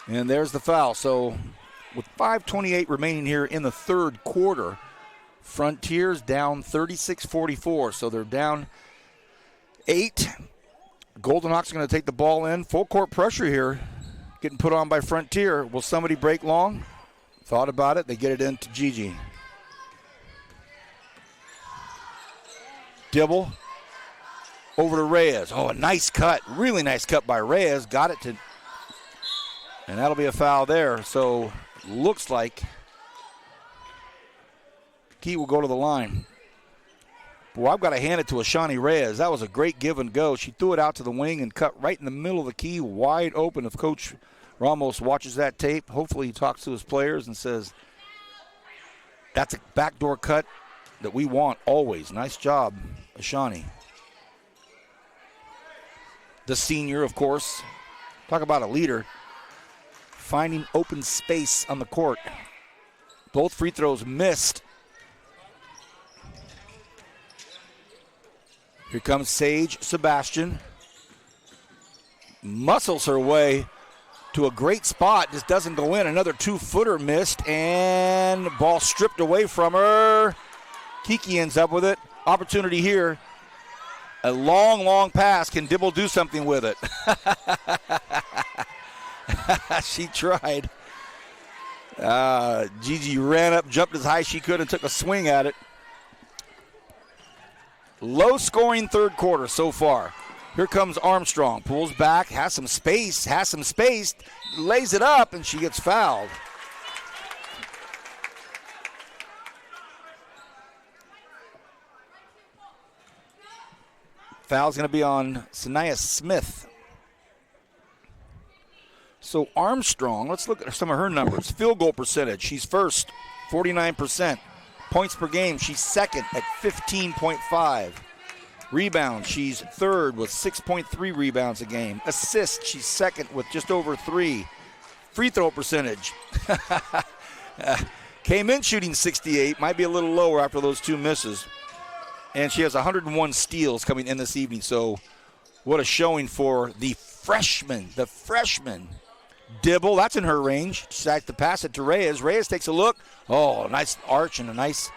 And there's the foul. So with 5:28 remaining here in the third quarter, Frontier's down 36-44. So they're down 8. Golden Hawks are going to take the ball in. Full court pressure here getting put on by Frontier. Will somebody break long? Thought about it. They get it into Gigi. Dibble. Over to Reyes. Oh, a nice cut. Really nice cut by Reyes. Got it to. And that'll be a foul there. So looks like Key will go to the line. Boy, I've got to hand it to Ashani Reyes. That was a great give and go. She threw it out to the wing and cut right in the middle of the key, wide open. If Coach Ramos watches that tape, hopefully he talks to his players and says, that's a backdoor cut that we want always. Nice job, Ashani. The senior, of course. Talk about a leader. Finding open space on the court. Both free throws missed. Here comes Sage Sebastian. Muscles her way to a great spot. Just doesn't go in. Another 2-footer missed. And ball stripped away from her. Kiki ends up with it. Opportunity here. A long pass. Can Dibble do something with it? She tried. Gigi ran up, jumped as high as she could, and took a swing at it. Low-scoring third quarter so far. Here comes Armstrong. Pulls back, has some space, lays it up, and she gets fouled. Foul's going to be on Sanaya Smith. So Armstrong, let's look at some of her numbers. Field goal percentage, she's first, 49%. Points per game, she's second at 15.5. Rebounds, she's third with 6.3 rebounds a game. Assists, she's second with just over 3. Free throw percentage. Came in shooting 68, might be a little lower after those 2 misses. And she has 101 steals coming in this evening. So what a showing for the freshman. Dibble, that's in her range. She decides to pass it to Reyes. Reyes takes a look. Oh, a nice arch and a nice.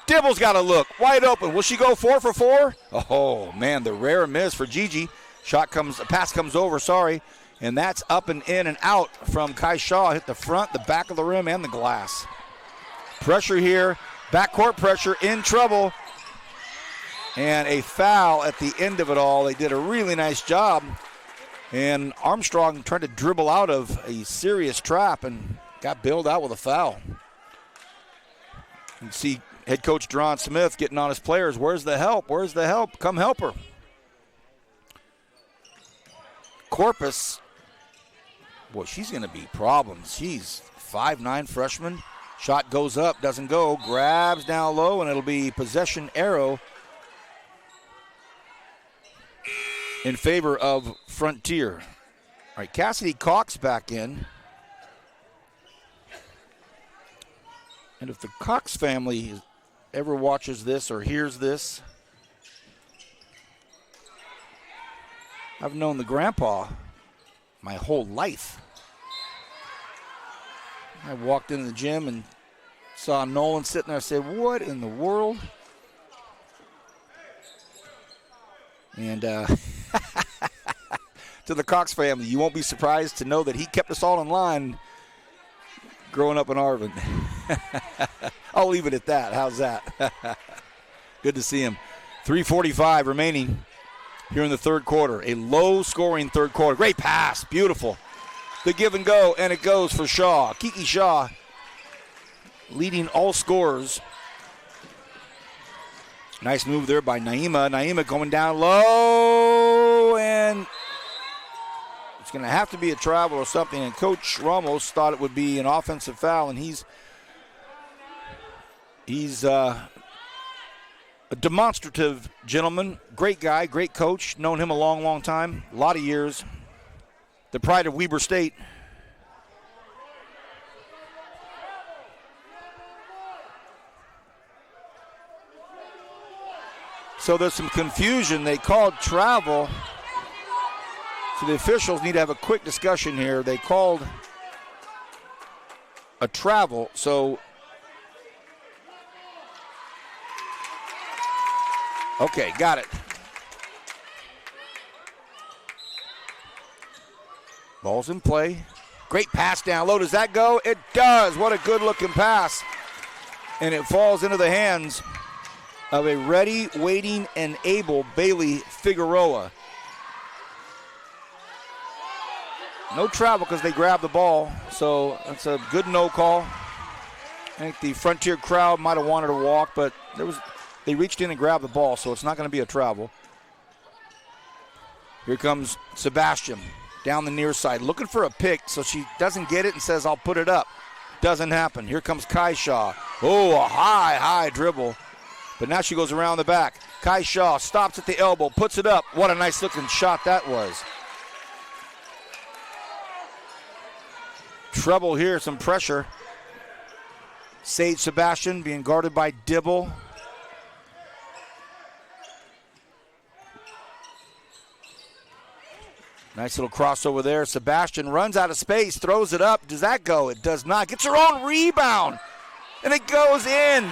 Dibble's got a look. Wide open. Will she go 4 for 4? Oh, man, the rare miss for Gigi. Pass comes over, and that's up and in and out from Kai Shaw. Hit the front, the back of the rim, and the glass. Pressure here. Backcourt pressure, in trouble. And a foul at the end of it all. They did a really nice job. And Armstrong tried to dribble out of a serious trap and got bailed out with a foul. You can see head coach Deron Smith getting on his players. Where's the help? Come help her. Corpus, boy, she's going to be problems. She's 5'9" freshman. Shot goes up, doesn't go, grabs down low, and it'll be possession arrow in favor of Frontier. All right, Cassidy Cox back in. And if the Cox family ever watches this or hears this, I've known the grandpa my whole life. I walked into the gym and saw Nolan sitting there. I said, what in the world? And to the Cox family, you won't be surprised to know that he kept us all in line growing up in Arvin. I'll leave it at that. How's that? Good to see him. 3:45 remaining here in the third quarter. A low-scoring third quarter. Great pass. Beautiful. The give and go, and it goes for Shaw. Kiki Shaw leading all scorers. Nice move there by Naima. Naima going down low, and it's going to have to be a travel or something. And Coach Ramos thought it would be an offensive foul, and he's a demonstrative gentleman. Great guy, great coach. Known him a long, long time, a lot of years. The pride of Weber State. So there's some confusion. They called travel. So the officials need to have a quick discussion here. They called a travel. So, okay, got it. Ball's in play. Great pass down low. Does that go? It does. What a good-looking pass. And it falls into the hands of a ready, waiting, and able Bailey Figueroa. No travel because they grabbed the ball, so that's a good no call. I think the Frontier crowd might have wanted to walk, but they reached in and grabbed the ball, so it's not going to be a travel. Here comes Sebastian down the near side, looking for a pick, so she doesn't get it and says, I'll put it up. Doesn't happen. Here comes Kai Shaw. Oh, a high dribble. But now she goes around the back. Kai Shaw stops at the elbow, puts it up. What a nice-looking shot that was. Trouble here, some pressure. Sage Sebastian being guarded by Dibble. Nice little crossover there. Sebastian runs out of space, throws it up. Does that go? It does not. Gets her own rebound, and it goes in.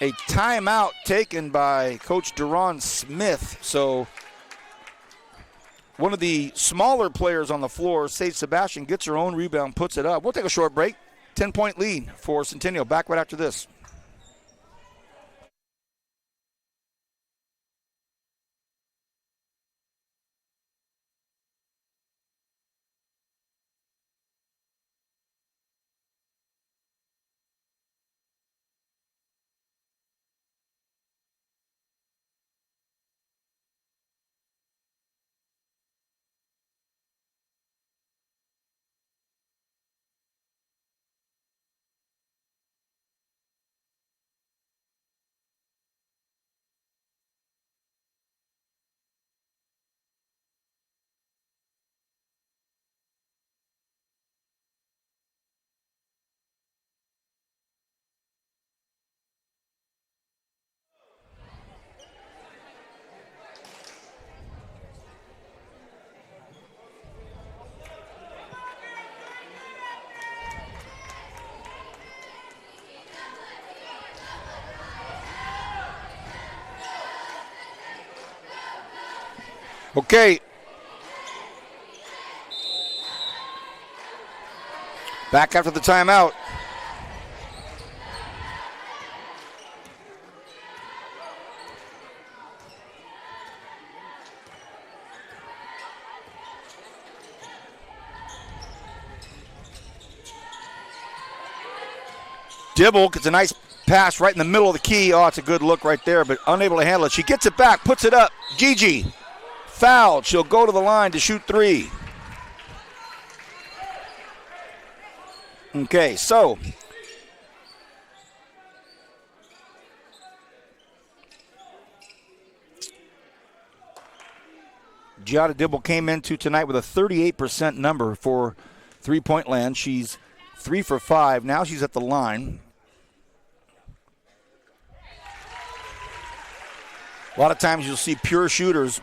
A timeout taken by Coach Deron Smith. So one of the smaller players on the floor, Sage Sebastian, gets her own rebound, puts it up. We'll take a short break. 10-point lead for Centennial. Back right after this. Okay. Back after the timeout. Dibble gets a nice pass right in the middle of the key. Oh, it's a good look right there, but unable to handle it. She gets it back, puts it up. Gigi, fouled. She'll go to the line to shoot 3. Okay, so Giada Dibble came into tonight with a 38% number for three-point land. She's 3 for 5. Now she's at the line. A lot of times you'll see pure shooters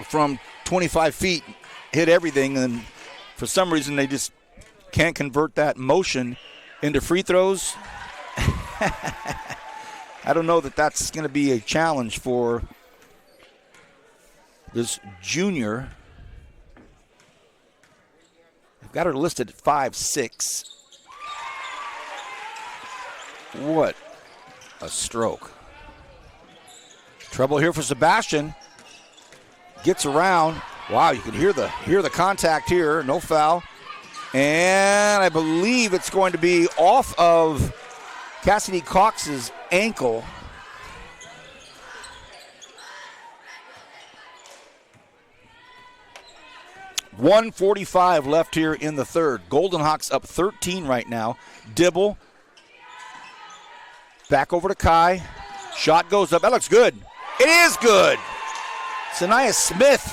from 25 feet hit everything, and for some reason they just can't convert that motion into free throws. I don't know that that's going to be a challenge for this junior. I've got her listed at 5'6". What a stroke. Trouble here for Sebastian. Gets around. Wow, you can hear the contact here. No foul. And I believe it's going to be off of Cassidy Cox's ankle. .145 left here in the third. Golden Hawks up 13 right now. Dibble. Back over to Kai. Shot goes up. That looks good. It is good. Sanaya Smith.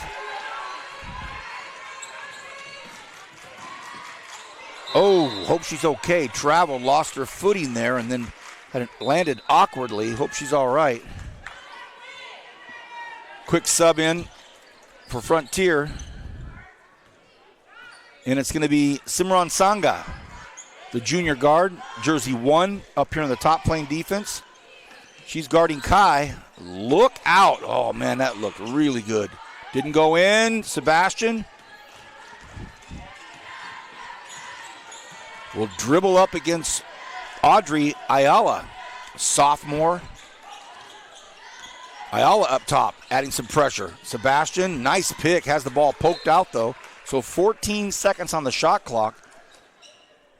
Oh, hope she's okay. Traveled, lost her footing there, and then had it landed awkwardly. Hope she's all right. Quick sub in for Frontier. And it's going to be Simran Sangha, the junior guard, jersey 1, up here in the top playing defense. She's guarding Kai. Look out. Oh, man, that looked really good. Didn't go in. Sebastian will dribble up against Audrey Ayala, sophomore. Ayala up top, adding some pressure. Sebastian, nice pick, has the ball poked out, though. So 14 seconds on the shot clock.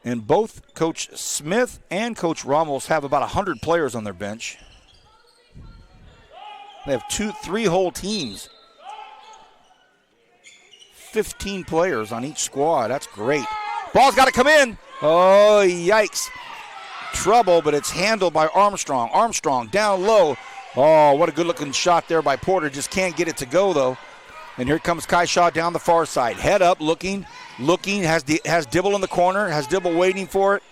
And both Coach Smith and Coach Ramos have about 100 players on their bench. They have 3 whole teams. 15 players on each squad. That's great. Ball's got to come in. Oh, yikes. Trouble, but it's handled by Armstrong. Armstrong down low. Oh, what a good-looking shot there by Porter. Just can't get it to go, though. And here comes Kai Shaw down the far side. Head up, looking, has Dibble in the corner, has Dibble waiting for it.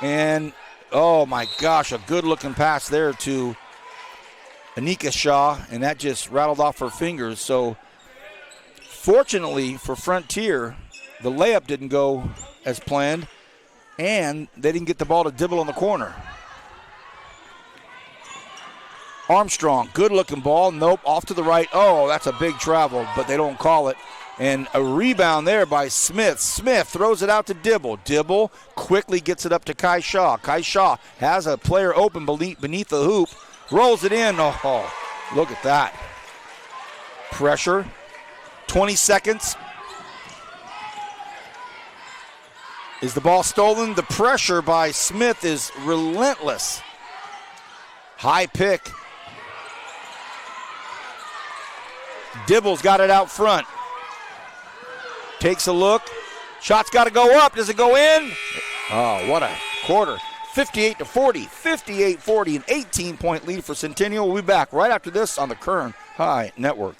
And, oh, my gosh, a good-looking pass there to Anika Shaw, and that just rattled off her fingers. So, fortunately for Frontier, the layup didn't go as planned, and they didn't get the ball to Dibble in the corner. Armstrong, good-looking ball. Nope, off to the right. Oh, that's a big travel, but they don't call it. And a rebound there by Smith. Smith throws it out to Dibble. Dibble quickly gets it up to Kai Shaw. Kai Shaw has a player open beneath the hoop. Rolls it in. Oh, look at that. Pressure. 20 seconds. Is the ball stolen? The pressure by Smith is relentless. High pick. Dibble's got it out front. Takes a look. Shot's got to go up. Does it go in? Oh, what a quarter. 58-40. 58-40, an 18-point lead for Centennial. We'll be back right after this on the Kern High Network.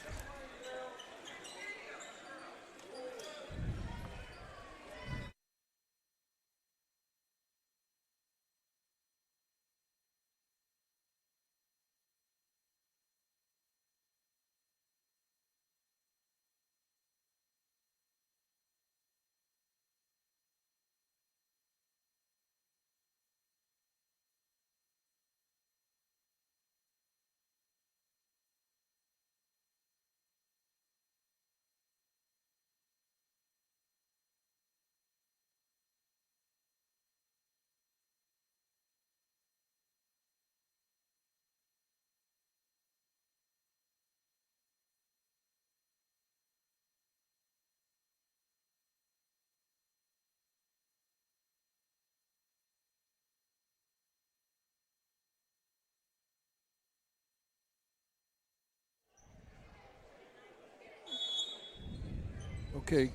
Okay.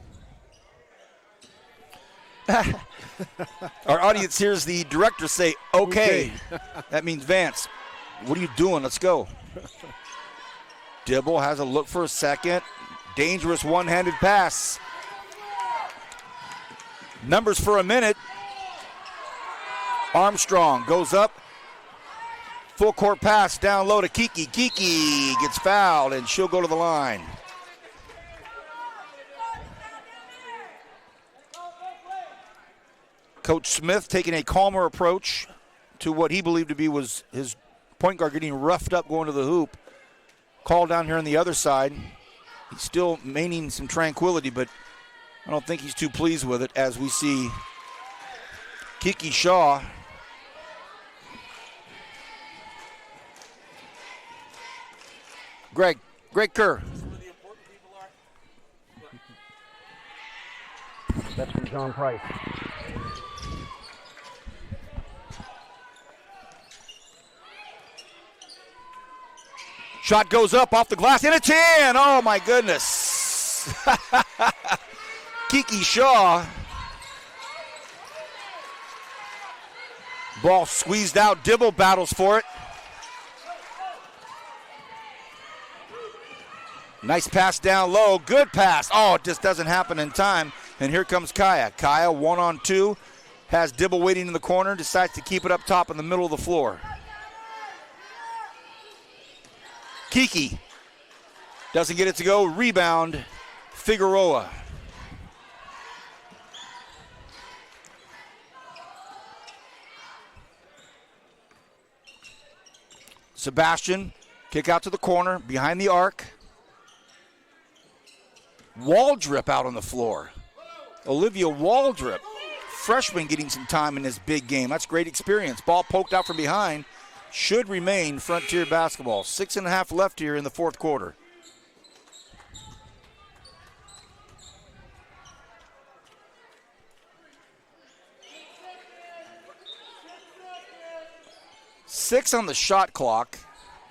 Our audience hears the director say, okay. That means Vance, what are you doing? Let's go. Dibble has a look for a second. Dangerous one-handed pass. Numbers for a minute. Armstrong goes up. Full court pass down low to Kiki. Kiki gets fouled, and she'll go to the line. Coach Smith taking a calmer approach to what he believed to be was his point guard getting roughed up going to the hoop. Call down here on the other side. He's still maintaining some tranquility, but I don't think he's too pleased with it as we see Kiki Shaw Greg Kerr. That's from John Price. Shot goes up off the glass, and it's in! Oh, my goodness. Kiki Shaw. Ball squeezed out. Dibble battles for it. Nice pass down low. Good pass. Oh, it just doesn't happen in time. And here comes Kaya. Kaya, 1-on-2. Has Dibble waiting in the corner. Decides to keep it up top in the middle of the floor. Kiki doesn't get it to go. Rebound, Figueroa. Sebastian, kick out to the corner, behind the arc. Waldrip out on the floor. Olivia Waldrip, freshman, getting some time in this big game. That's great experience. Ball poked out from behind. Should remain Frontier basketball. 6.5 left here in the fourth quarter. Six on the shot clock.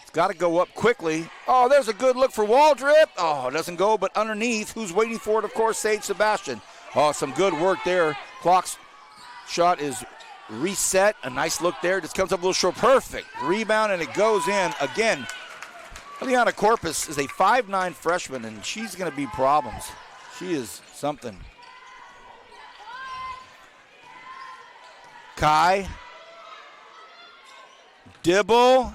It's got to go up quickly. Oh, there's a good look for Waldrip. Oh, it doesn't go, but underneath, who's waiting for it, of course, Sage Sebastian. Oh, some good work there. Clock's shot is reset. A nice look there. Just comes up a little short. Perfect. Rebound, and it goes in again. Eliana Corpus is a 5'9 freshman, and she's going to be problems. She is something. Kai. Dibble.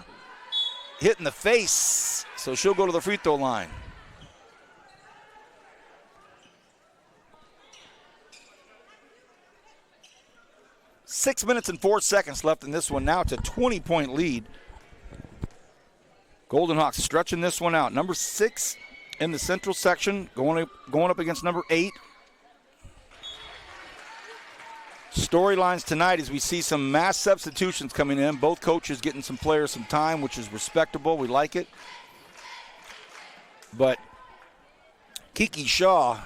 Hit in the face, so she'll go to the free throw line. Six minutes and 4 seconds left in this one. Now it's a 20-point lead. Golden Hawks stretching this one out. Number 6 in the central section, going up against number 8. Storylines tonight as we see some mass substitutions coming in. Both coaches getting some players some time, which is respectable. We like it. But Kiki Shaw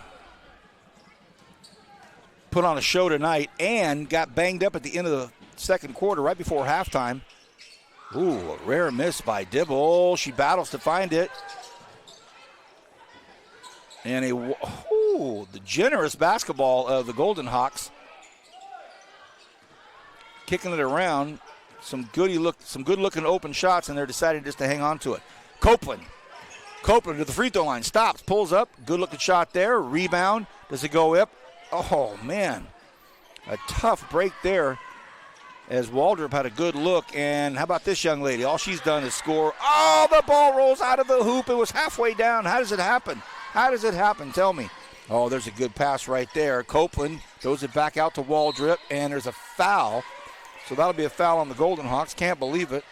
put on a show tonight and got banged up at the end of the second quarter, right before halftime. Ooh, a rare miss by Dibble. She battles to find it. And the generous basketball of the Golden Hawks. Kicking it around. Some good-looking open shots, and they're deciding just to hang on to it. Copeland to the free throw line. Stops, pulls up. Good-looking shot there. Rebound. Does it go up? Oh, man. A tough break there as Waldrop had a good look. And how about this young lady? All she's done is score. Oh, the ball rolls out of the hoop. It was halfway down. How does it happen? Tell me. Oh, there's a good pass right there. Copeland throws it back out to Waldrop, and there's a foul. So that'll be a foul on the Golden Hawks. Can't believe it.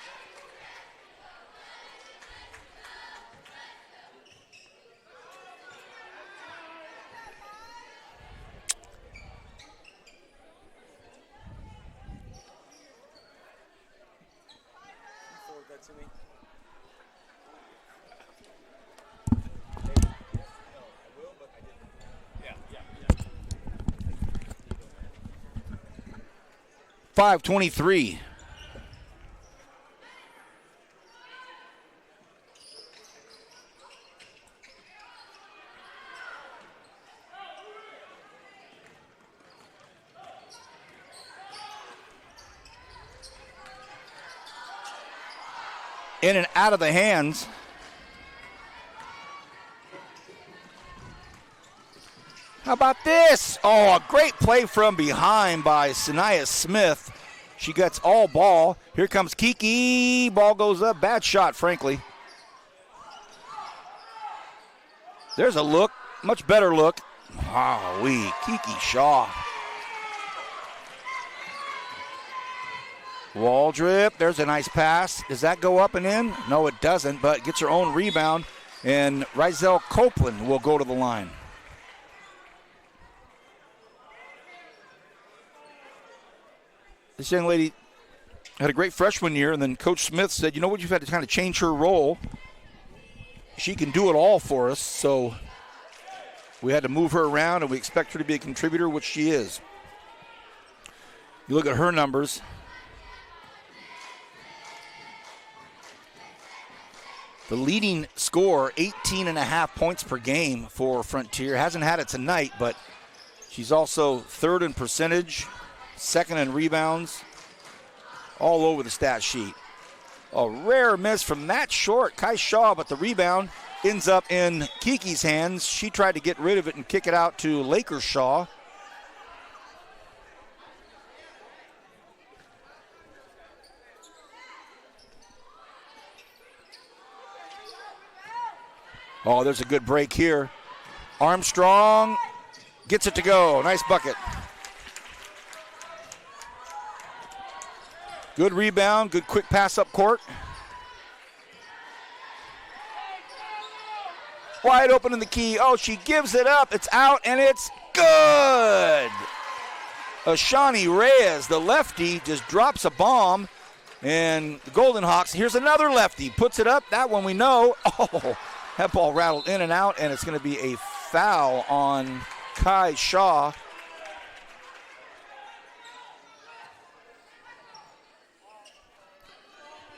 Forward that to me. 5:23. in and out of the hands. How about this? Oh, a great play from behind by Sanaya Smith. She gets all ball. Here comes Kiki. Ball goes up. Bad shot, frankly. There's a look. Much better look. Kiki Shaw. Waldrip. There's a nice pass. Does that go up and in? No, it doesn't, but gets her own rebound. And Rizell Copeland will go to the line. This young lady had a great freshman year, and then Coach Smith said, you know what, you've had to kind of change her role. She can do it all for us, so we had to move her around, and we expect her to be a contributor, which she is. You look at her numbers. The leading scorer, 18.5 points per game for Frontier. Hasn't had it tonight, but she's also third in percentage, second in rebounds, all over the stat sheet. A rare miss from that short, Kai Shaw, but the rebound ends up in Kiki's hands. She tried to get rid of it and kick it out to Laker Shaw. Oh, there's a good break here. Armstrong gets it to go. Nice bucket. Good rebound, good quick pass up court. Wide open in the key. Oh, she gives it up. It's out, and it's good. Ashani Reyes, the lefty, just drops a bomb. And the Golden Hawks, here's another lefty. Puts it up. That one we know. Oh, that ball rattled in and out, and it's going to be a foul on Kai Shaw.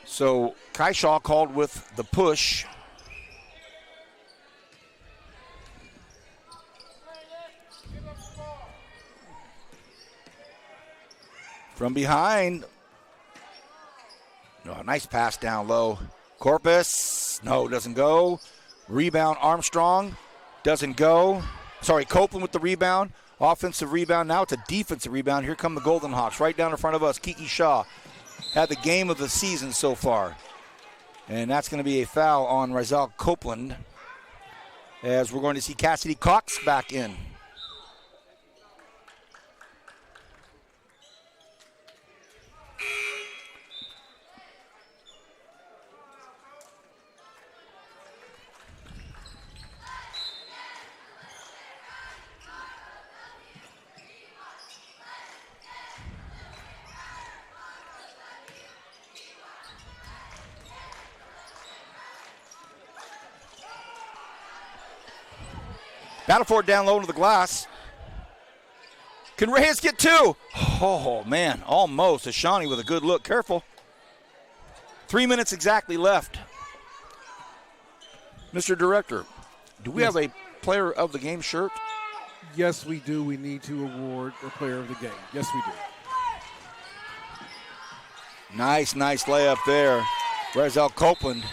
So Kai Shaw called with the push. From behind. No, nice pass down low. Corpus, no, doesn't go. Rebound, Armstrong, doesn't go. Sorry, Copeland with the rebound. Offensive rebound, now it's a defensive rebound. Here come the Golden Hawks right down in front of us. Kiki Shaw had the game of the season so far. And that's going to be a foul on Rizal Copeland, as we're going to see Cassidy Cox back in. Battleford down low to the glass. Can Reyes get two? Oh, man, almost. Ashani with a good look. Careful. 3 minutes exactly left. Mr. Director, do we have a player of the game shirt? Yes, we do. We need to award a player of the game. Yes, we do. Nice layup there. Rizal Copeland.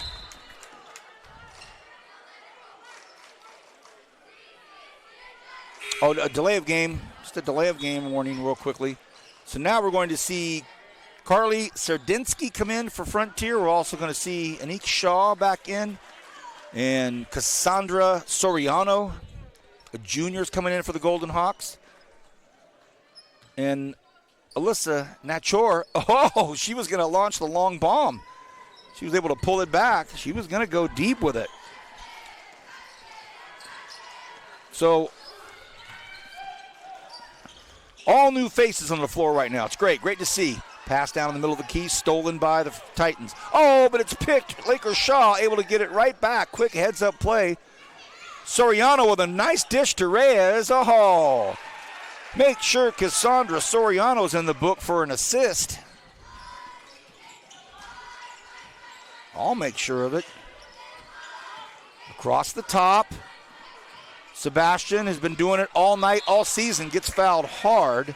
Oh, a delay of game. Just a delay of game warning real quickly. So now we're going to see Carly Serdinsky come in for Frontier. We're also going to see Anik Shaw back in. And Cassandra Soriano, a junior's coming in for the Golden Hawks. And Alyssa Nachor, oh, she was going to launch the long bomb. She was able to pull it back. She was going to go deep with it. So, all new faces on the floor right now. It's great to see. Pass down in the middle of the key, stolen by the Titans. Oh, but it's picked. Laker Shaw able to get it right back. Quick heads-up play. Soriano with a nice dish to Reyes. Oh, make sure Cassandra Soriano's in the book for an assist. I'll make sure of it. Across the top. Sebastian has been doing it all night, all season, gets fouled hard.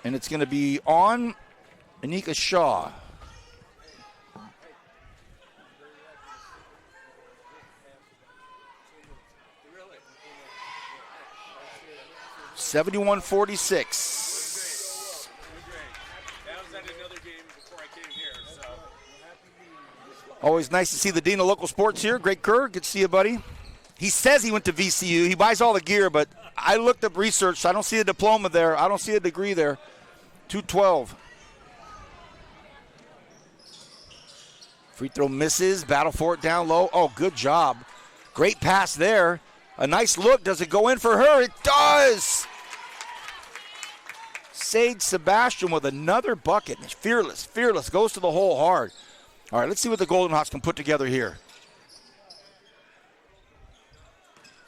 And it's going to be on Anika Shaw. 71-46. That was at another game before I came here, so. Always nice to see the Dean of Local Sports here. Greg Kerr, good to see you, buddy. He says he went to VCU. He buys all the gear, but I looked up research. So I don't see a diploma there. I don't see a degree there. 212. Free throw misses. Battle for it down low. Oh, good job. Great pass there. A nice look. Does it go in for her? It does. Sage Sebastian with another bucket. Fearless. Goes to the hole hard. All right, let's see what the Golden Hawks can put together here.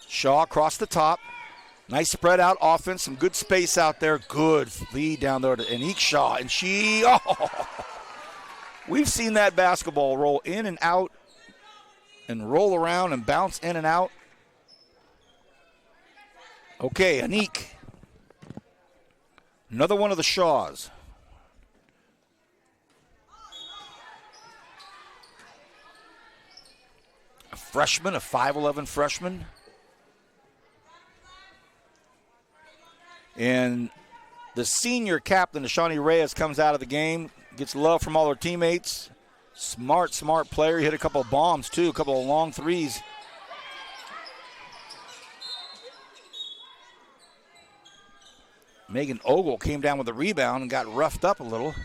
Shaw across the top. Nice spread out offense. Some good space out there. Good lead down there to Anique Shaw. And she, we've seen that basketball roll in and out and roll around and bounce in and out. Okay, Anique. Another one of the Shaws. A freshman, a 5'11 freshman. And the senior captain, Ashani Reyes, comes out of the game, gets love from all her teammates. Smart player. He hit a couple of bombs, too, a couple of long threes. Megan Ogle came down with a rebound and got roughed up a little.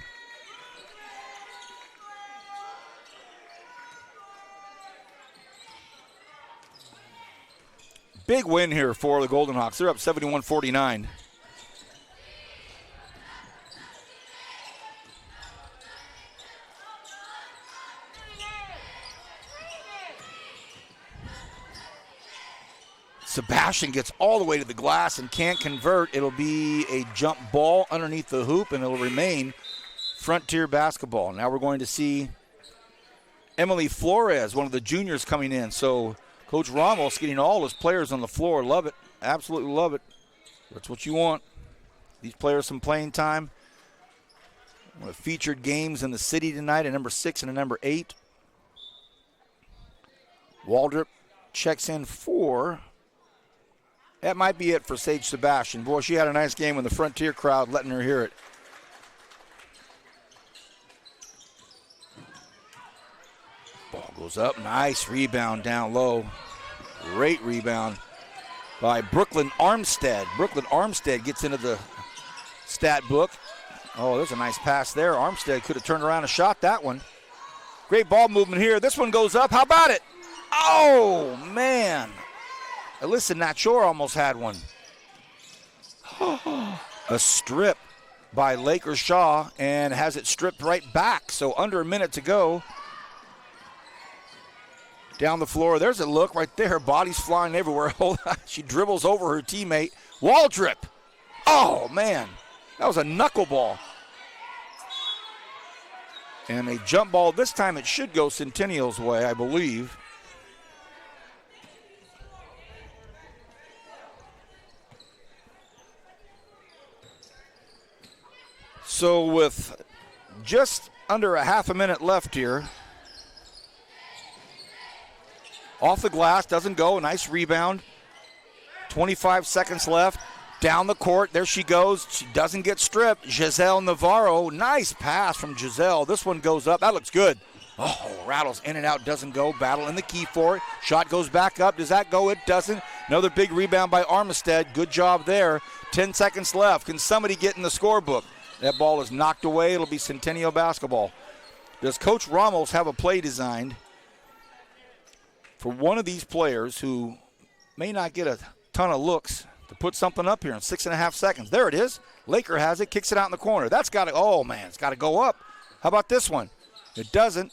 Big win here for the Golden Hawks. They're up 71-49. Sebastian gets all the way to the glass and can't convert. It'll be a jump ball underneath the hoop, and it'll remain Frontier basketball. Now we're going to see Emily Flores, one of the juniors, coming in. So Coach Ramos getting all his players on the floor. Love it. Absolutely love it. That's what you want. These players some playing time. One of the featured games in the city tonight, a number 6 and a number 8. Waldrop checks in for... That might be it for Sage Sebastian. Boy, she had a nice game with the Frontier crowd letting her hear it. Ball goes up. Nice rebound down low. Great rebound by Brooklyn Armstead. Brooklyn Armstead gets into the stat book. Oh, there's a nice pass there. Armstead could have turned around and shot that one. Great ball movement here. This one goes up. How about it? Oh, man. Alyssa Natchor almost had one. A strip by Laker Shaw and has it stripped right back. So under a minute to go. Down the floor. There's a look right there. Body's flying everywhere. She dribbles over her teammate. Waldrop. Oh, man. That was a knuckleball. And a jump ball. This time it should go Centennial's way, I believe. So with just under a half a minute left here, off the glass, doesn't go, a nice rebound. 25 seconds left, down the court, there she goes. She doesn't get stripped. Giselle Navarro, nice pass from Giselle. This one goes up, that looks good. Oh, rattles in and out, doesn't go. Battle in the key for it. Shot goes back up, does that go? It doesn't. Another big rebound by Armistead, good job there. 10 seconds left, can somebody get in the scorebook? That ball is knocked away. It'll be Centennial basketball. Does Coach Ramos have a play designed for one of these players who may not get a ton of looks to put something up here in 6.5 seconds? There it is. Laker has it, kicks it out in the corner. That's got to, oh, man, it's got to go up. How about this one? It doesn't.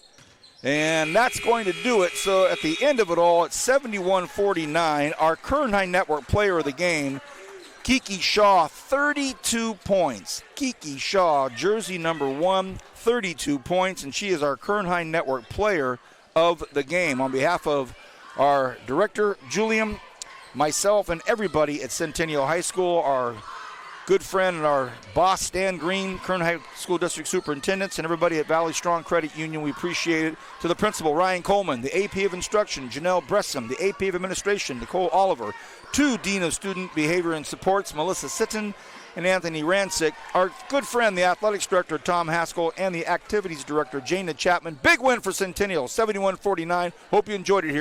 And that's going to do it. So at the end of it all, it's 71-49. Our Kern High Network player of the game, Kiki Shaw, 32 points. Kiki Shaw, jersey number 1, 32 points, and she is our Kern High Network player of the game. On behalf of our director, Julian, myself, and everybody at Centennial High School, our good friend and our boss, Stan Green, Kern High School District Superintendents, and everybody at Valley Strong Credit Union. We appreciate it. To the principal, Ryan Coleman, the AP of Instruction, Janelle Bressam, the AP of Administration, Nicole Oliver, 2 Dean of Student Behavior and Supports, Melissa Sitton and Anthony Rancic, our good friend, the Athletics Director, Tom Haskell, and the Activities Director, Jana Chapman. Big win for Centennial, 71-49. Hope you enjoyed it here.